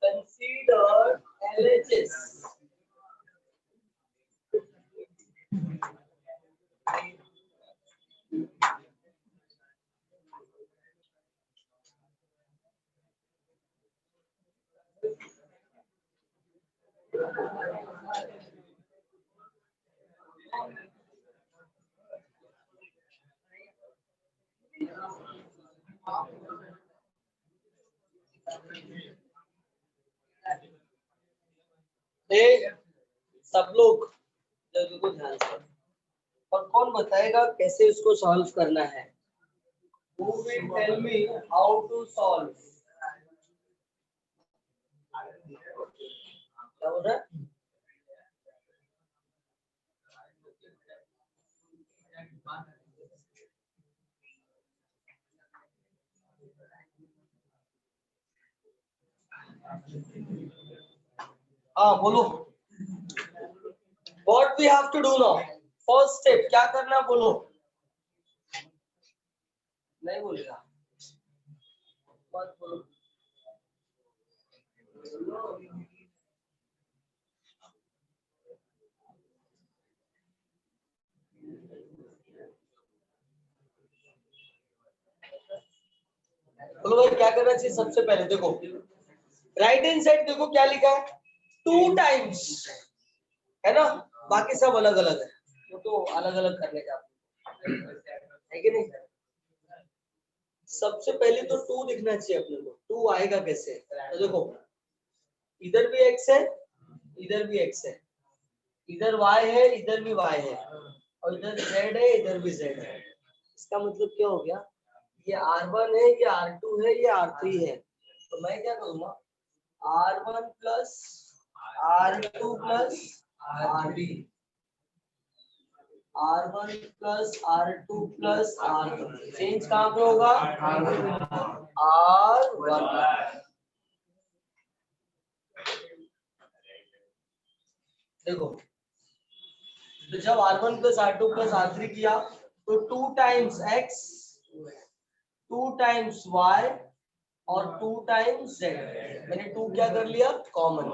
कंसीडर LHS सब लोग जल्दी को ध्यान से, और कौन बताएगा कैसे इसको सॉल्व करना है? Who will tell me how to solve? क्या बोल रहा है? हाँ बोलो। What we have to do now? First step क्या करना बोलो। नहीं बोलेगा मत बोलो। बोलो भाई क्या करना चाहिए सबसे पहले? देखो राइट हैंड साइड देखो क्या लिखा है, 2 टाइम्स है ना, बाकी सब अलग अलग है, वो तो अलग अलग करने का है कि नहीं। सबसे पहले तो 2 दिखना चाहिए अपने को, 2 आएगा कैसे? तो देखो इधर भी x है, इधर भी x है, इधर y है, इधर भी y है, और इधर z है, इधर भी z है। इसका मतलब क्या हो गया, ये R1 है, ये R2 है, ये R3 है। तो मैं क्या करूंगा, R1 plus R2 plus R3, R1 plus R2 plus R3, change कहाँ पे होगा? R1। देखो तो जब R1 plus R2 plus R3 किया तो 2 टाइम्स x, 2 टाइम्स y और 2 टाइम्स z। मैंने 2 क्या कर लिया कॉमन।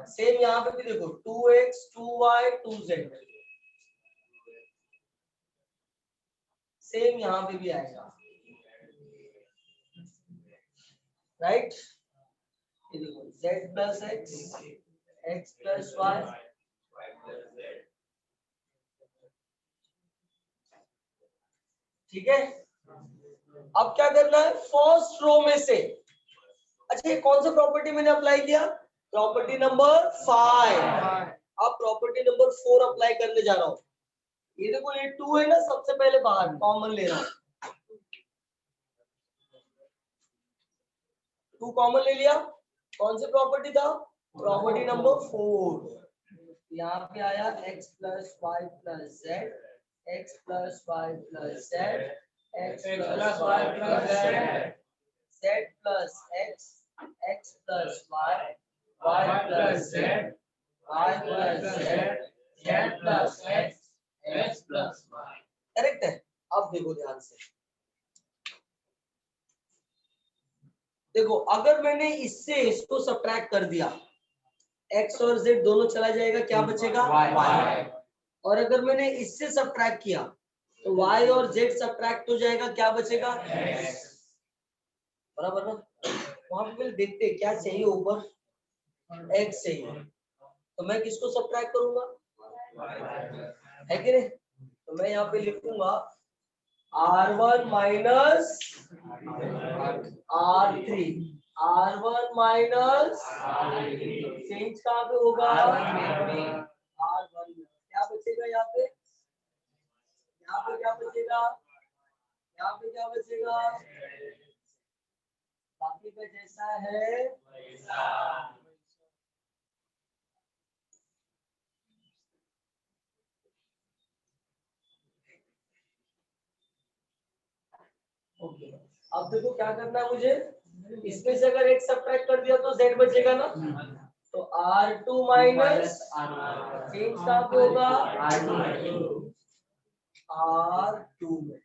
सेम यहाँ पे भी देखो 2x 2y 2z, सेम यहाँ पे भी आएगा राइट। ये देखो z plus x plus y, ठीक है। अब क्या करना है, फर्स्ट रो में से, अच्छा ये कौन सा प्रॉपर्टी मैंने अप्लाई किया? Property number 5। अब प्रॉपर्टी नंबर 4 अप्लाई करने जा रहा हूं। ये देखो ये 2 है ना, सबसे पहले बाहर कॉमन ले रहा हूं, 2 कॉमन ले लिया। कौन सी प्रॉपर्टी था? Property number 4। यहाँ पे आया x plus Y plus Z, X plus Y plus Z, X plus Y plus Z, Z plus X, X plus Y, Y plus Z, Y plus Z, Z plus X, X plus Y. Correct है। अब देखो ध्यान से, देखो अगर मैंने इससे इसको सब्ट्रैक्ट कर दिया, x और z दोनों चला जाएगा, क्या बचेगा? y। और अगर मैंने इससे सब्ट्रैक्ट किया तो y और z सब्ट्रैक्ट हो जाएगा, क्या बचेगा? x। बराबर ना। वहां पे पहले देखते हैं क्या चाहिए, ऊपर x चाहिए, तो मैं किसको सब्ट्रैक्ट करूंगा? है कि नहीं। तो मैं यहाँ पे लिखूंगा R1 minus R3, R1 minus change कहाँ पे होगा? R1। क्या बचेगा यहाँ पे? यहाँ पे क्या बचेगा, यहाँ पे क्या बचेगा, बाकी का जैसा है ओके। अब देखो क्या करना है मुझे, इसमें से अगर x सब्ट्रैक्ट कर दिया तो z बचेगा ना, तो R2 माइनस चेंज कहाँ पे होगा, R2 में,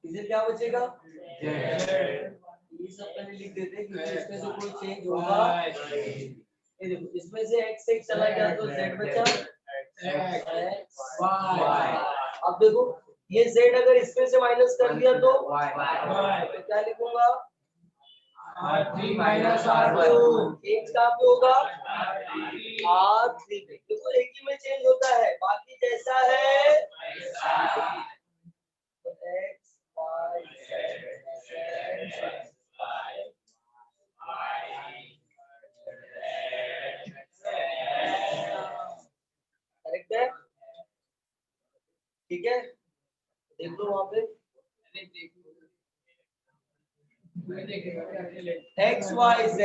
इसे क्या बचेगा, ये सब पहले लिख देते हैं क्योंकि इसमें से कोई चेंज होगा, ये देखो इसमें से x एक चला गया तो z बचा x y। अब देखो ये z अगर इसमें से माइनस कर दिया तो तो क्या लिखूंगा, R3 minus R2 x कहाँ पे होगा, R3 पे। देखो एक ही में चेंज होता है, बाकी जैसा है तो x y z करेक्ट है, ठीक है, देख लो वहां पे x y z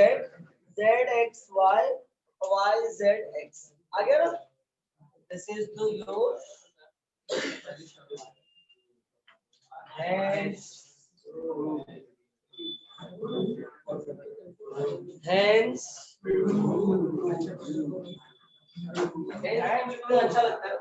z x y y z x आ गया ना, this is the your hence hence hence अच्छा लगता है,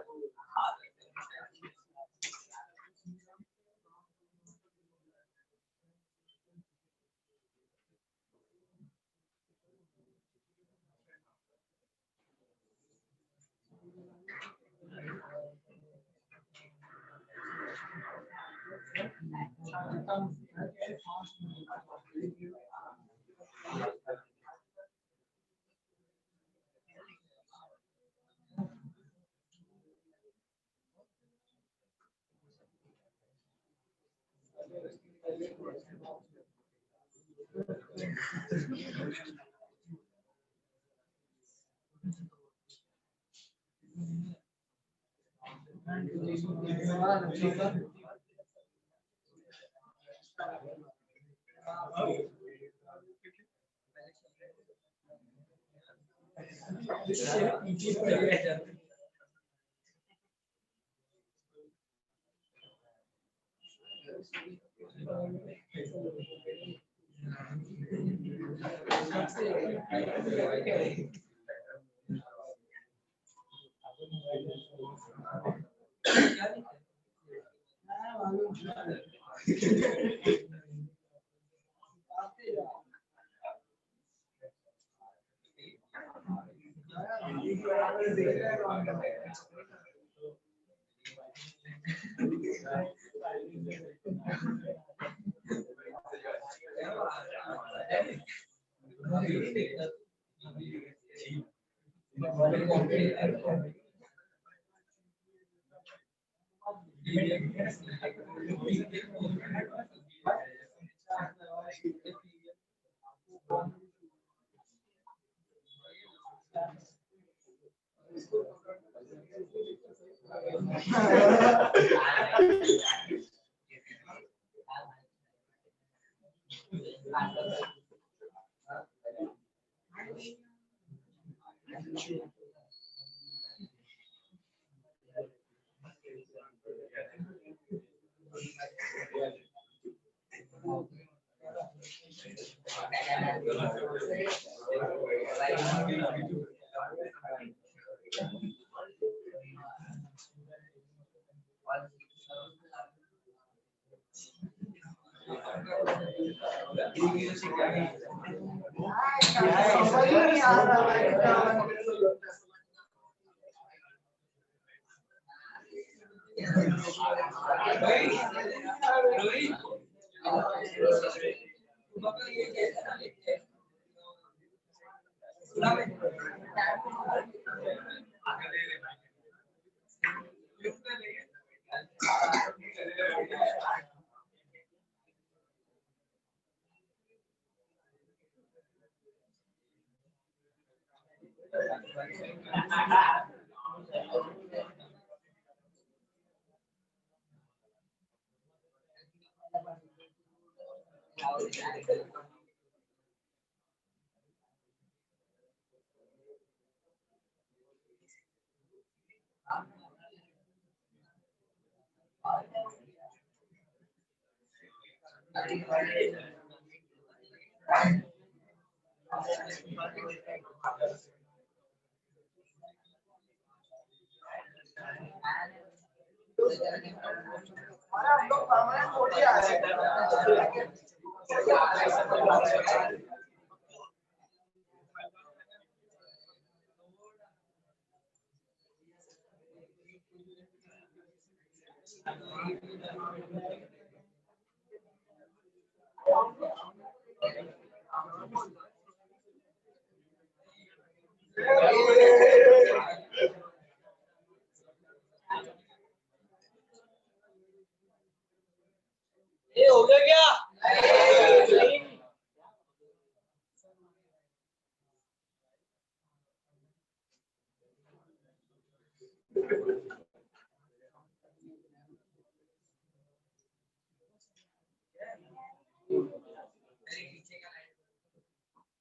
ये हो गया क्या?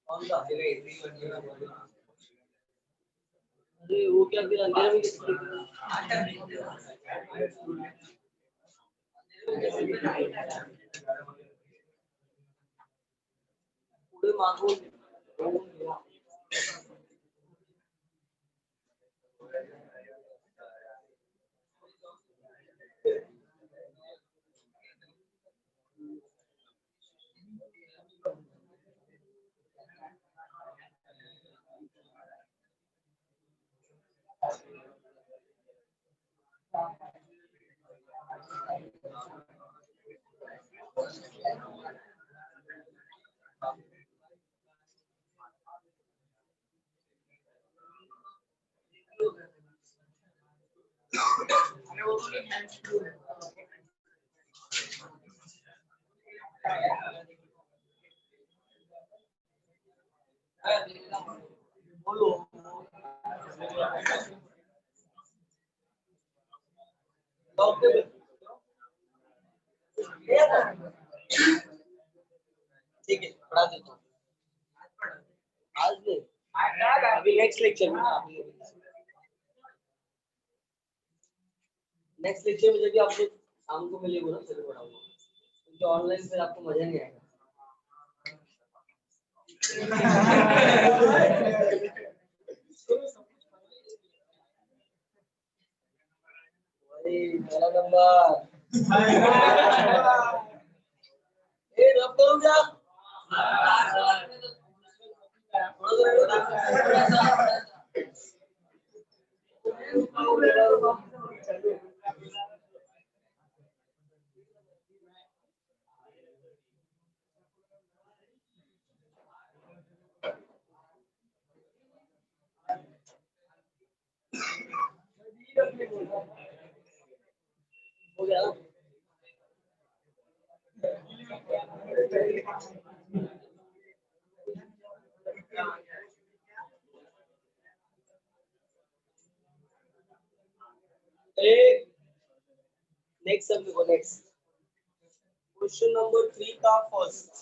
कौन सा? अरे वो क्या फिर अंधेरे में कैसे दिखेगा? पूरे मांगो। बोलो। ठीक है, पढ़ा देता हूँ। आज नहीं, अभी नेक्स्ट लेक्चर में। नेक्स्ट लेक्चर में जब आप लोग शाम को मिलेंगे ना तभी पढ़ाऊंगा, क्योंकि ऑनलाइन फिर आपको मजा नहीं आएगा। मेरा नंबर रब करूँ क्या? हो गया ना? नेक्स्ट सब देखो, नेक्स्ट क्वेश्चन नंबर 3 का फर्स्ट।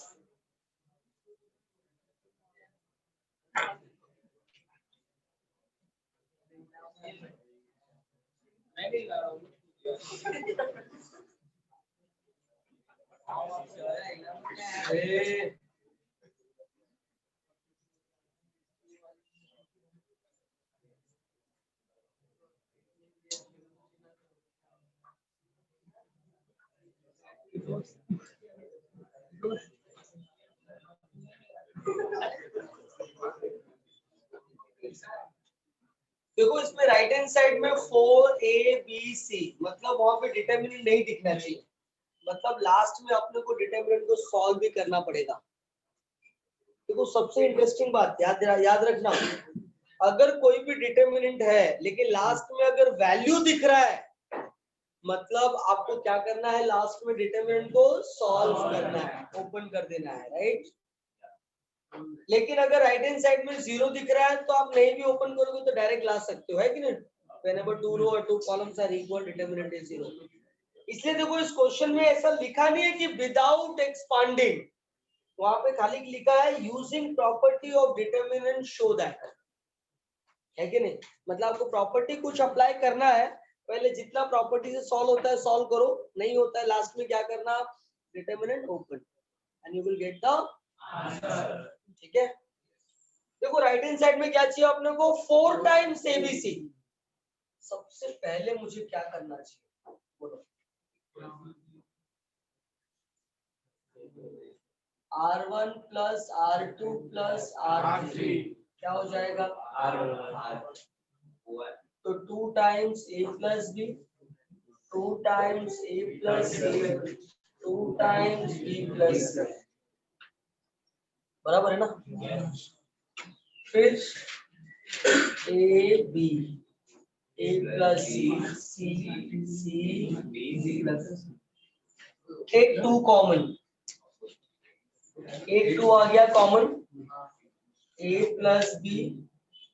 देखो इसमें राइट हैंड साइड में 4ABC, मतलब वहां पे डिटरमिनेंट नहीं दिखना चाहिए, मतलब लास्ट में अपने को डिटरमिनेंट को सॉल्व भी करना पड़ेगा। देखो सबसे इंटरेस्टिंग बात याद रखना, अगर कोई भी डिटरमिनेंट है लेकिन लास्ट में अगर वैल्यू दिख रहा है, मतलब आपको क्या करना है, लास्ट में डिटरमिनेंट को सॉल्व करना है, ओपन कर देना है, राइट। लेकिन अगर राइट हैंड साइड में 0 दिख रहा है तो आप नहीं भी ओपन करोगे तो डायरेक्ट ला सकते हो, है कि नहीं। whenever 2 row or 2 columns are equal, determinant is 0। इसलिए देखो इस क्वेश्चन में ऐसा लिखा नहीं है कि विदाउट एक्सपांडिंग, वहां पे खाली लिखा है using property of determinant show that, है कि नहीं? मतलब आपको प्रॉपर्टी कुछ अप्लाई करना है, पहले जितना प्रॉपर्टी से सॉल्व होता है सॉल्व करो, नहीं होता है लास्ट में क्या करना, determinant open and you will get the answer. ठीक है, देखो राइट हैंड साइड में क्या चाहिए अपने को, 4 टाइम्स एबीसी। सबसे पहले मुझे क्या करना चाहिए बोलो, R1 plus R2 plus R3 क्या हो जाएगा, R1। तो 2 times A plus B, 2 times A plus C, 2 times B plus C, बराबर है ना? फिर A B, A plus C, C plus, एक 2 कॉमन, एक 2 आ गया common, A plus B,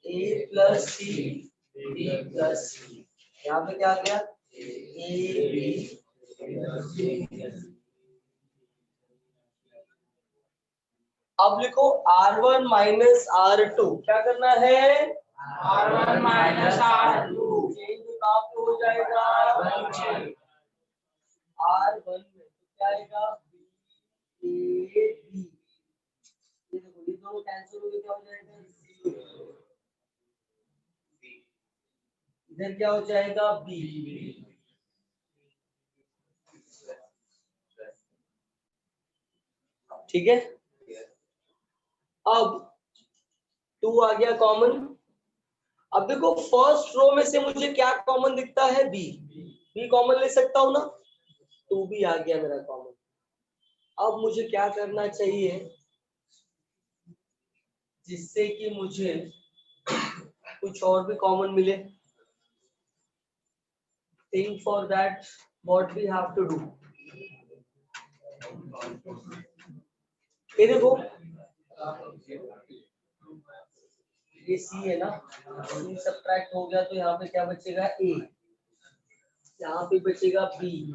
A plus C, B plus C, यहाँ पे क्या आ गया, A B। अब लिखो R1 माइनस R2, क्या करना है, R1 माइनस R2 चेंज कहाँ पे हो जाएगा, R1 में तो क्या आएगा, B A B, ये देखो ये दोनों कैंसिल हो गए, क्या हो जाएगा, इधर क्या हो जाएगा, B। ठीक है, अब 2 आ गया कॉमन। अब देखो फर्स्ट रो में से मुझे क्या कॉमन दिखता है, बी, बी कॉमन ले सकता हूं ना, 2 भी आ गया मेरा कॉमन। अब मुझे क्या करना चाहिए जिससे कि मुझे कुछ और भी कॉमन मिले, think for that what we have to do. ये देखो ये सी है ना, सी सब्ट्रैक्ट हो गया तो यहाँ पे क्या बचेगा, ए, यहाँ पे बचेगा बी,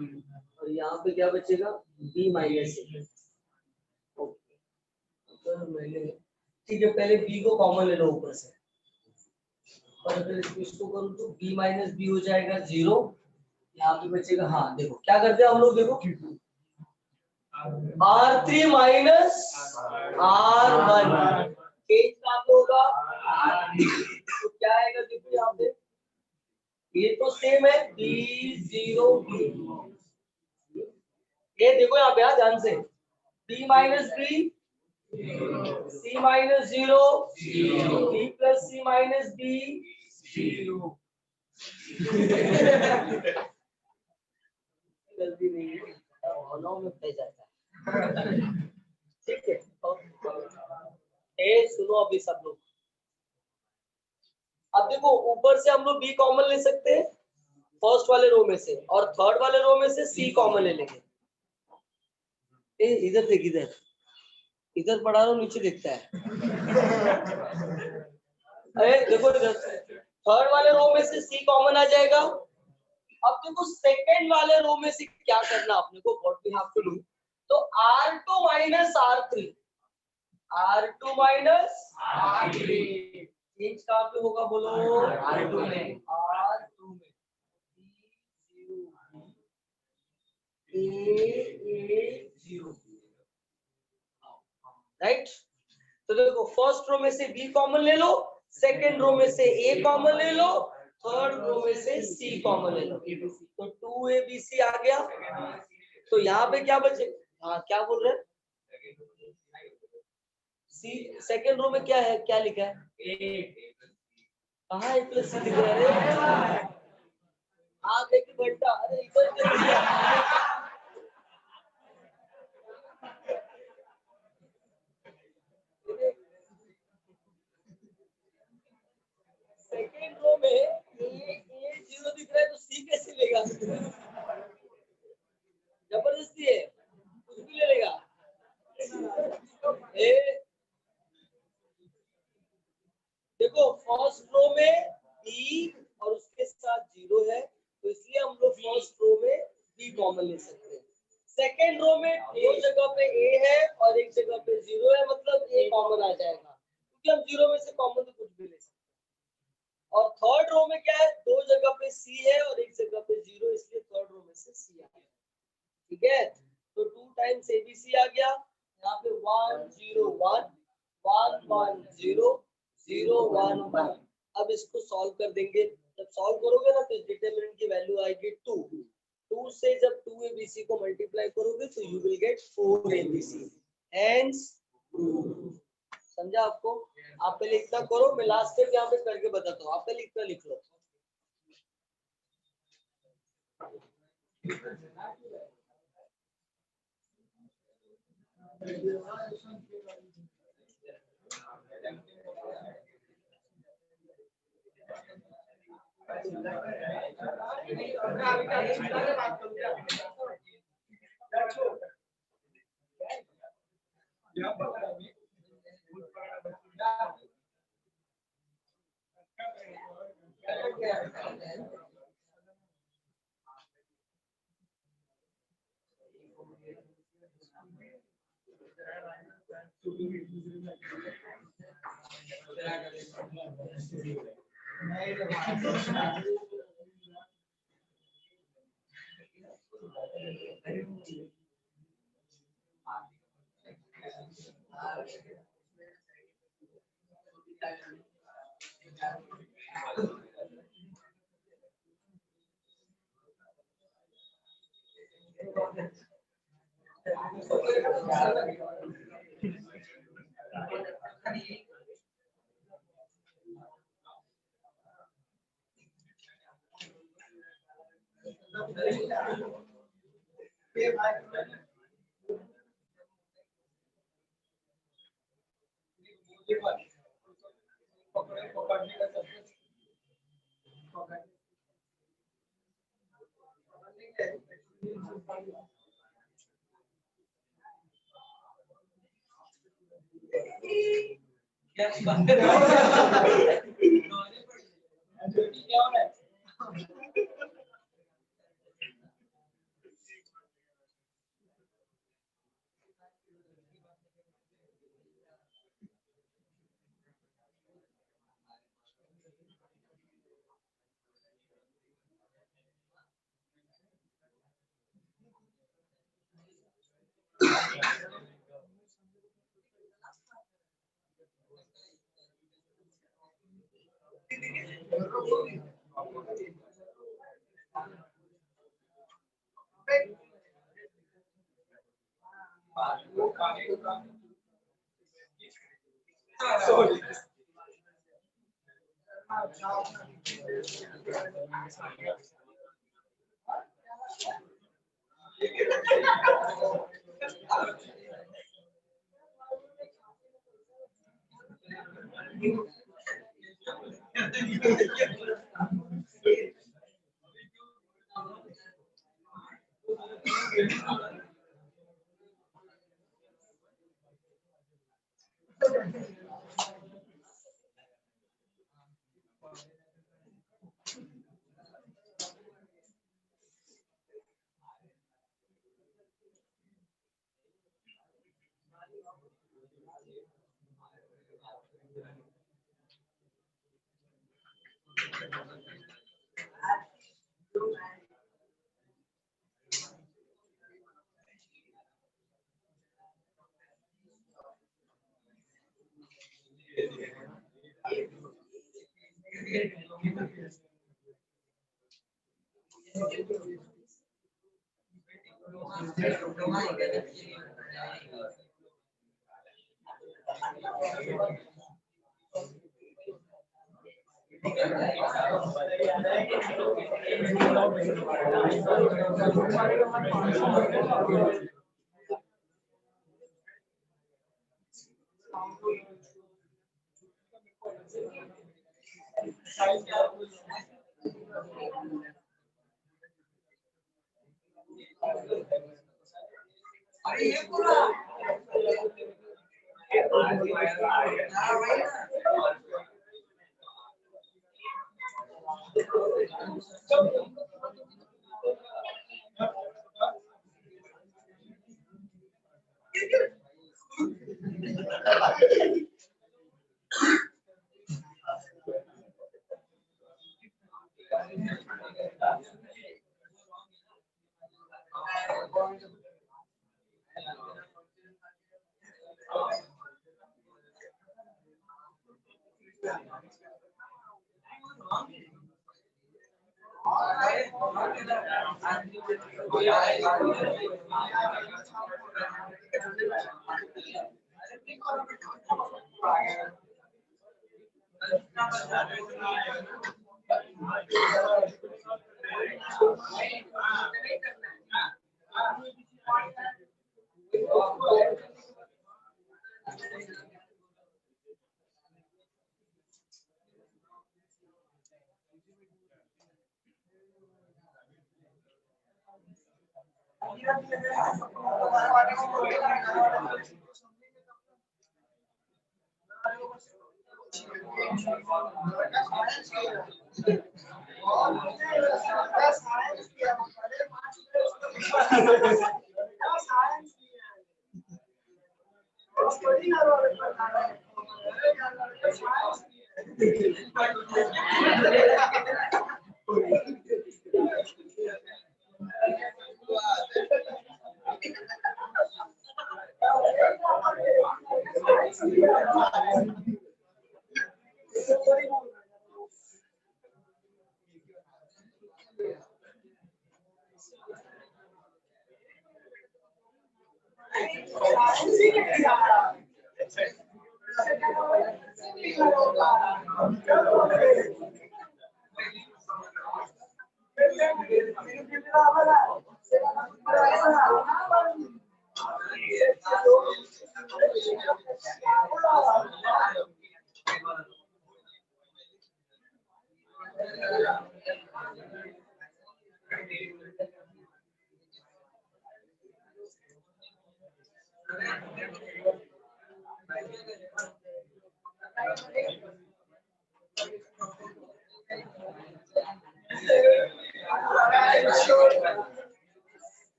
और यहाँ पे क्या बचेगा, बी माइनस ए। मैंने ठीक है, पहले बी को कॉमन ले लो ऊपर से, और अगर इसको करूँ तो बी माइनस बी हो जाएगा 0, यहाँ पे बचेगा, हाँ देखो क्या करते हैं हम लोग, देखो R3 माइनस R1 चेंज कहाँ पे होगा, तो क्या आएगा, देखो यहाँ पे ये तो सेम है, B0 B, ये देखो यहाँ पे ध्यान से, B minus B, C minus 0, B plus C minus B 0। गलती नहीं है, भावनाओं में फंस जाता है। ठीक है, ए सुनो अभी सब लोग, अब देखो ऊपर से हम लोग बी कॉमन ले सकते हैं फर्स्ट वाले रो में से, और थर्ड वाले रो में से सी कॉमन ले लेंगे। ए इधर देख, इधर इधर पढ़ा रहा हूँ, नीचे देखता है। अरे देखो इधर, थर्ड वाले रो में से सी कॉमन आ जाएगा। अब देखो सेकंड वाले रो में से क्या करना अपने को, what we have to do, तो R2 minus R3, R2 minus R3 change कहाँ पे होगा बोलो, R2 में, R2 में A0, राइट। तो देखो फर्स्ट रो में से बी कॉमन ले लो, सेकंड रो में से ए कॉमन ले लो, थर्ड रो में से सी कॉमन ले लो, तो 2ABC आ गया। तो यहाँ पे क्या बचे, हाँ क्या बोल रहे हैं, सी सेकंड रो में क्या है, क्या लिखा है, ए, कहाँ ए प्लस सी लिख रहा है, आगे की घंटा, अरे इधर सेकेंड रो में ए 0 दिख रहा है तो सी कैसे लेगा, जबरदस्ती है, कुछ भी ले लेगा। ए देखो फर्स्ट रो में बी और उसके साथ 0 है, तो इसलिए हम लोग फर्स्ट रो में बी कॉमन ले सकते हैं। सेकेंड रो में दो जगह पे ए है और एक जगह पे 0 है, मतलब ए कॉमन आ जाएगा क्योंकि हम 0 में से कॉमन तो कुछ भी ले सकते हैं। और थर्ड रो में क्या है, दो जगह पे सी है और एक जगह पे 0, इसलिए थर्ड रो में से सी आ गया। ठीक है, तो 2 टाइम्स एबीसी आ गया, यहाँ पे 1 0 1 1 1 0 0 1 1। अब इसको सॉल्व कर देंगे, जब सॉल्व करोगे ना तो डिटरमिनेंट की वैल्यू आएगी 2। 2 से जब 2 एबीसी को मल्टीप्लाई करोगे तो you will get 4 ABC, hence समझा आपको। आप पहले इतना करो, मैं लास्ट स्टेप यहाँ पे करके बताता हूँ, आप पहले इतना लिख लो।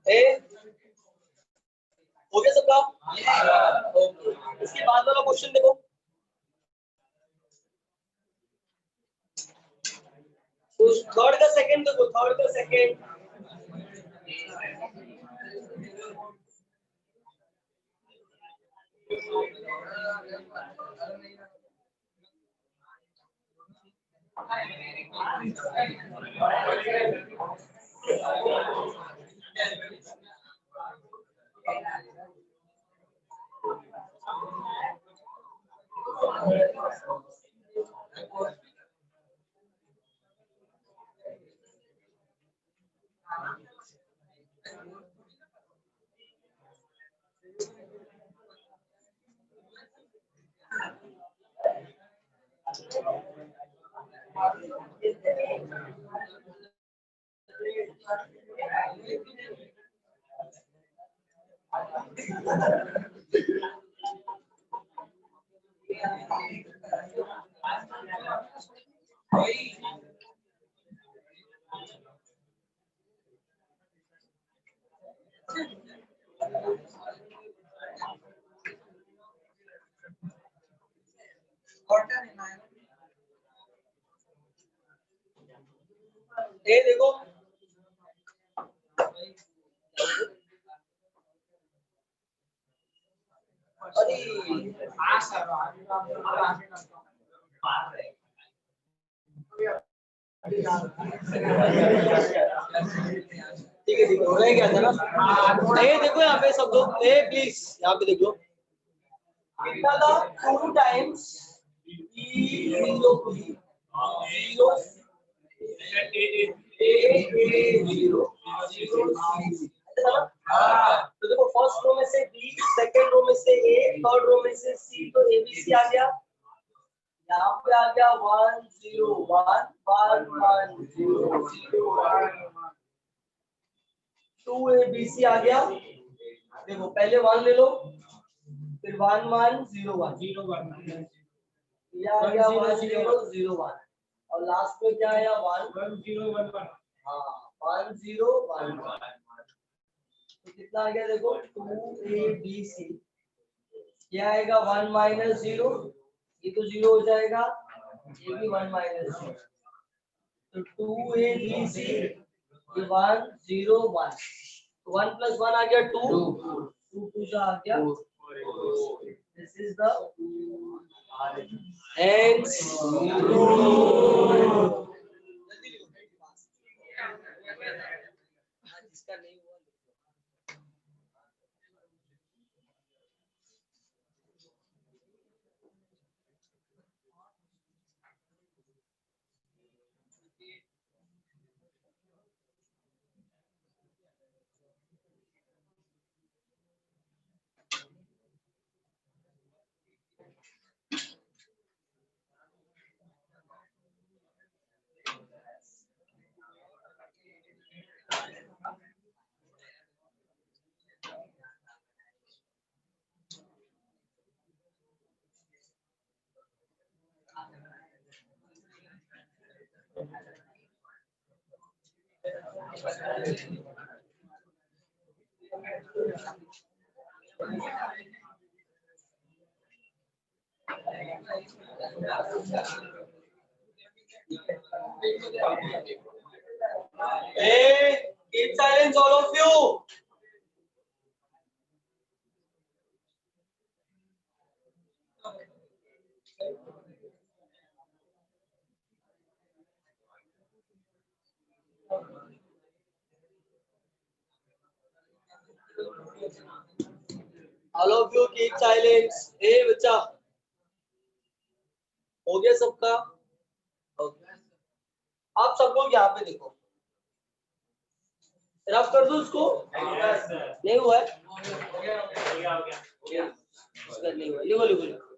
ए, हो गया सबका? ओके, इसके बाद वाला क्वेश्चन देखो। तो थर्ड का सेकंड देखो, थर्ड का सेकंड ये देखो ठीक है हो रहा है क्या था ना ये देखो यहाँ पे सब लोग ए प्लीज यहाँ पे देख लो कितना था 2 टाइम्स जीरो जीरो जीरो तो देखो फर्स्ट रो में से बी सेकंड रो में से ए थर्ड रो में से सी तो एबीसी आ गया यहाँ पे आ गया 1 0 1 1 1 0 0 1 2 एबीसी आ गया देखो पहले 1 ले लो फिर 1 1 0 1 0 1 ये आ गया 1 0 0 1 और लास्ट में क्या आया 1 1 0 1 1 हाँ 1 0 1 1 तो कितना आ गया देखो 2 ए बी सी ये आएगा 1 माइनस 0 ये तो 0 हो जाएगा ये भी 1 माइनस 0 तो 2 ए बी सी ये 1 0 1 तो 1 प्लस 1 आ गया 2 2 2 आ गया दिस इज द जिसका नहीं हुआ Hey, keep silence, all of you. All of you keep silence. Hey, बच्चा हो गया सबका? Okay. आप सब लोग यहाँ पे देखो रफ कर दो उसको नहीं हुआ है नहीं हुआ लिखो लिखो लिखो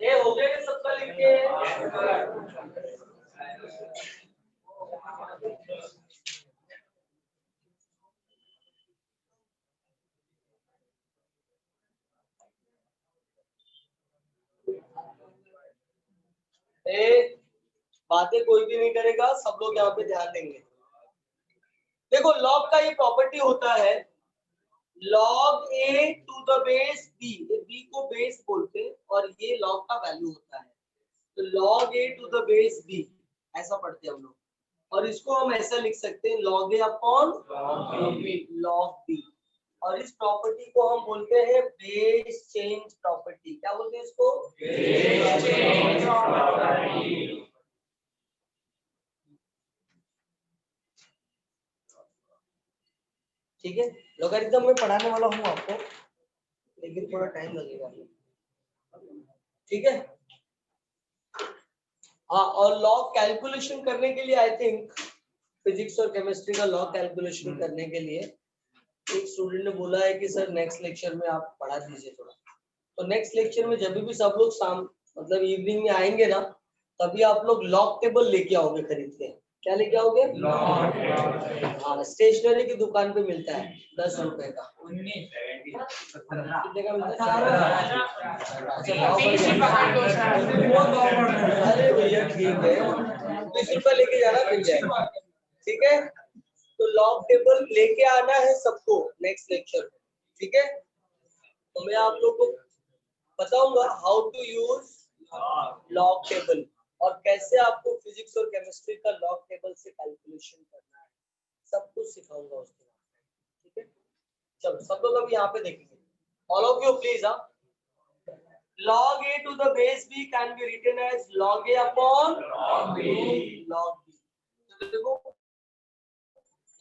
ये हो गया कि सबका लिख के बातें कोई भी नहीं करेगा, सब लोग यहाँ पे ध्यान देंगे। देखो लॉग का ये प्रॉपर्टी होता है log a to the base b, b को बेस बोलते हैं और ये log का वैल्यू होता है, तो log a to the base b ऐसा पढ़ते हैं हम लोग, और इसको हम ऐसा लिख सकते हैं log a upon log b, और इस प्रॉपर्टी को हम बोलते हैं बेस चेंज प्रॉपर्टी। क्या बोलते हैं इसको? Base change property. ठीक है, लॉगरिथम में पढ़ाने वाला हूँ आपको, लेकिन थोड़ा टाइम लगेगा। ठीक है, हाँ, और लॉग कैलकुलेशन करने के लिए आई थिंक फिजिक्स और केमिस्ट्री का लॉग कैलकुलेशन करने के लिए एक स्टूडेंट ने बोला है कि सर नेक्स्ट लेक्चर में आप पढ़ा दीजिए थोड़ा, तो नेक्स्ट लेक्चर में जब भी सब लोग शाम मतलब इवनिंग में आएंगे ना, तभी आप लोग लॉग टेबल लेके आओगे खरीद के। क्या लेके आओगे? हाँ, स्टेशनरी की दुकान पे मिलता है 10 रुपए का। कितने का मिलता है? अरे भैया ठीक है, 20 रुपए लेके जाना, मिल जाएगा। ठीक है, तो लॉग टेबल लेके आना है सबको नेक्स्ट लेक्चर में। ठीक है, तो मैं आप लोग को बताऊंगा how to use log table और कैसे आपको फिजिक्स और केमिस्ट्री का लॉग टेबल से कैलकुलेशन करना है, सब कुछ सिखाऊंगा उसके बाद। ठीक है, चलो सब लोग अब यहाँ पे देखेंगे। All of you please, log a to the base b can be written as log a upon log b। तो देखो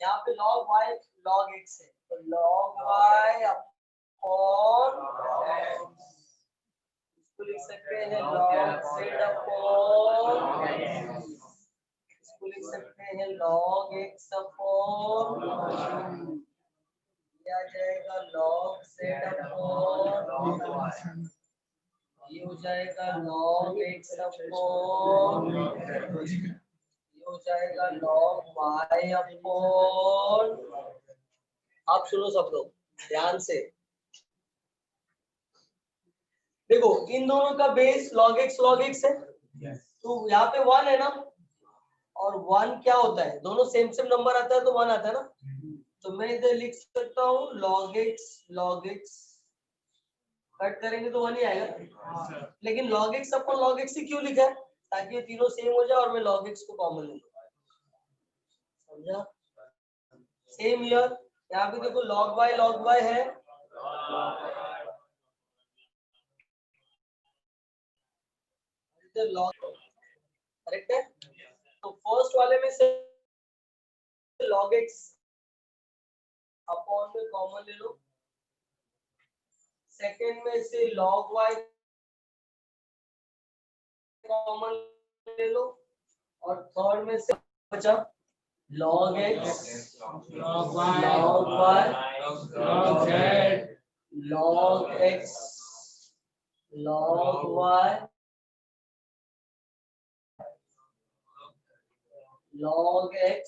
यहाँ पे log y log x है, तो log y upon log x, इसको लिख सकते हैं log z upon, इसको लिख सकते हैं log x upon, ये आ जाएगा log z upon y, ये हो जाएगा log x अपॉन, ये हो जाएगा log y अपॉन। आप सुनो सब लोग ध्यान से, देखो इन दोनों का बेस log x है, तो यहाँ पे 1 है ना, और 1 क्या होता है, दोनों सेम नंबर आता है तो 1 आता है ना, तो मैं इधर लिख सकता हूँ log x कट करेंगे तो 1 ही आएगा, लेकिन log x अपन log x ही क्यों लिखा है, ताकि ये तीनों सेम हो जाए और मैं log x को कॉमन ले लूं। समझा? सेम हियर, यहाँ पे देखो log y है, इधर log, करेक्ट है, तो फर्स्ट वाले में से log x अपॉन में कॉमन ले लो, सेकेंड में से log y कॉमन ले लो, और थर्ड में से बचा log x log y log z log x log y log x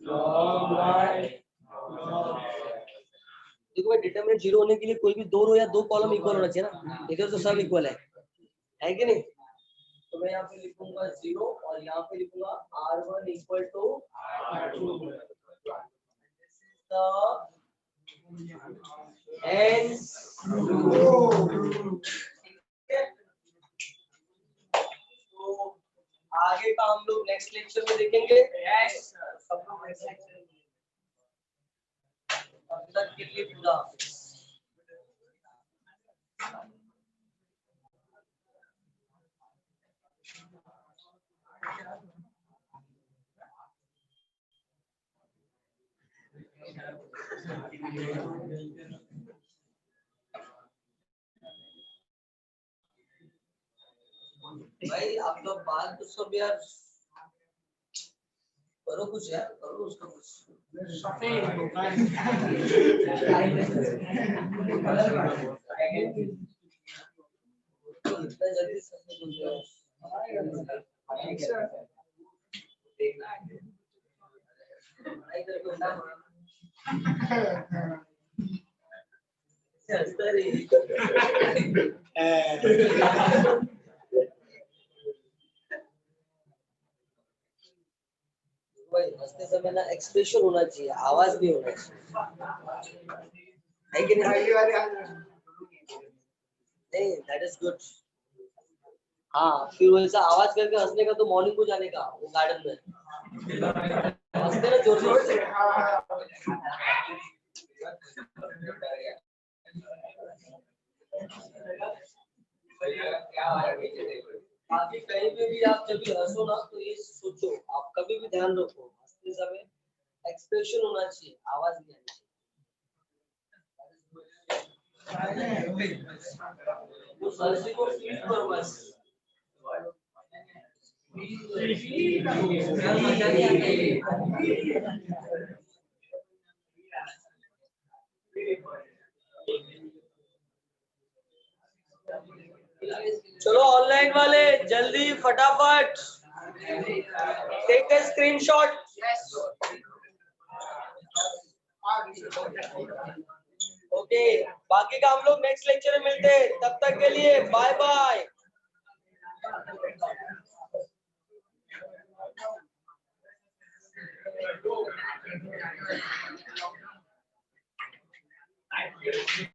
log y। देखो भाई, डिटरमिनेंट 0 होने के लिए कोई भी दो रो या दो कॉलम इक्वल होना चाहिए ना, इधर तो सब इक्वल है कि नहीं, तो मैं यहाँ पे लिखूंगा 0 और यहाँ पे लिखूंगा r1 इक्वल टू r2, तो आगे का हम लोग नेक्स्ट लेक्चर में देखेंगे। सब लोग नेक्स्ट लेक्चर में, तब तक के लिए खुदा हाफिज। भाई आप लोग बात तो सब यार करो कुछ यार, करो उसका कुछ। इतना जल्दी सफेद हो गया। पढ़ाई करके उठा। हंसता रही। भाई हंसते समय ना एक्सप्रेशन होना चाहिए, आवाज भी होना चाहिए, है कि नहीं? नहीं, दैट इज गुड। हाँ, फिर वैसा आवाज करके हंसने का तो मॉर्निंग को जाने का वो गार्डन में हंसते ना जोर जोर से। बाकी कहीं पे भी आप जब भी हंसो ना तो ये सोचो, आप कभी भी ध्यान रखो हंसते समय एक्सप्रेशन होना चाहिए, आवाज नहीं आनी चाहिए। उस हंसी को फील करो बस। मजा नहीं आता। चलो ऑनलाइन वाले जल्दी फटाफट टेक द स्क्रीनशॉट। ओके, बाकी का हम लोग नेक्स्ट लेक्चर में मिलते हैं, तब तक के लिए बाय बाय।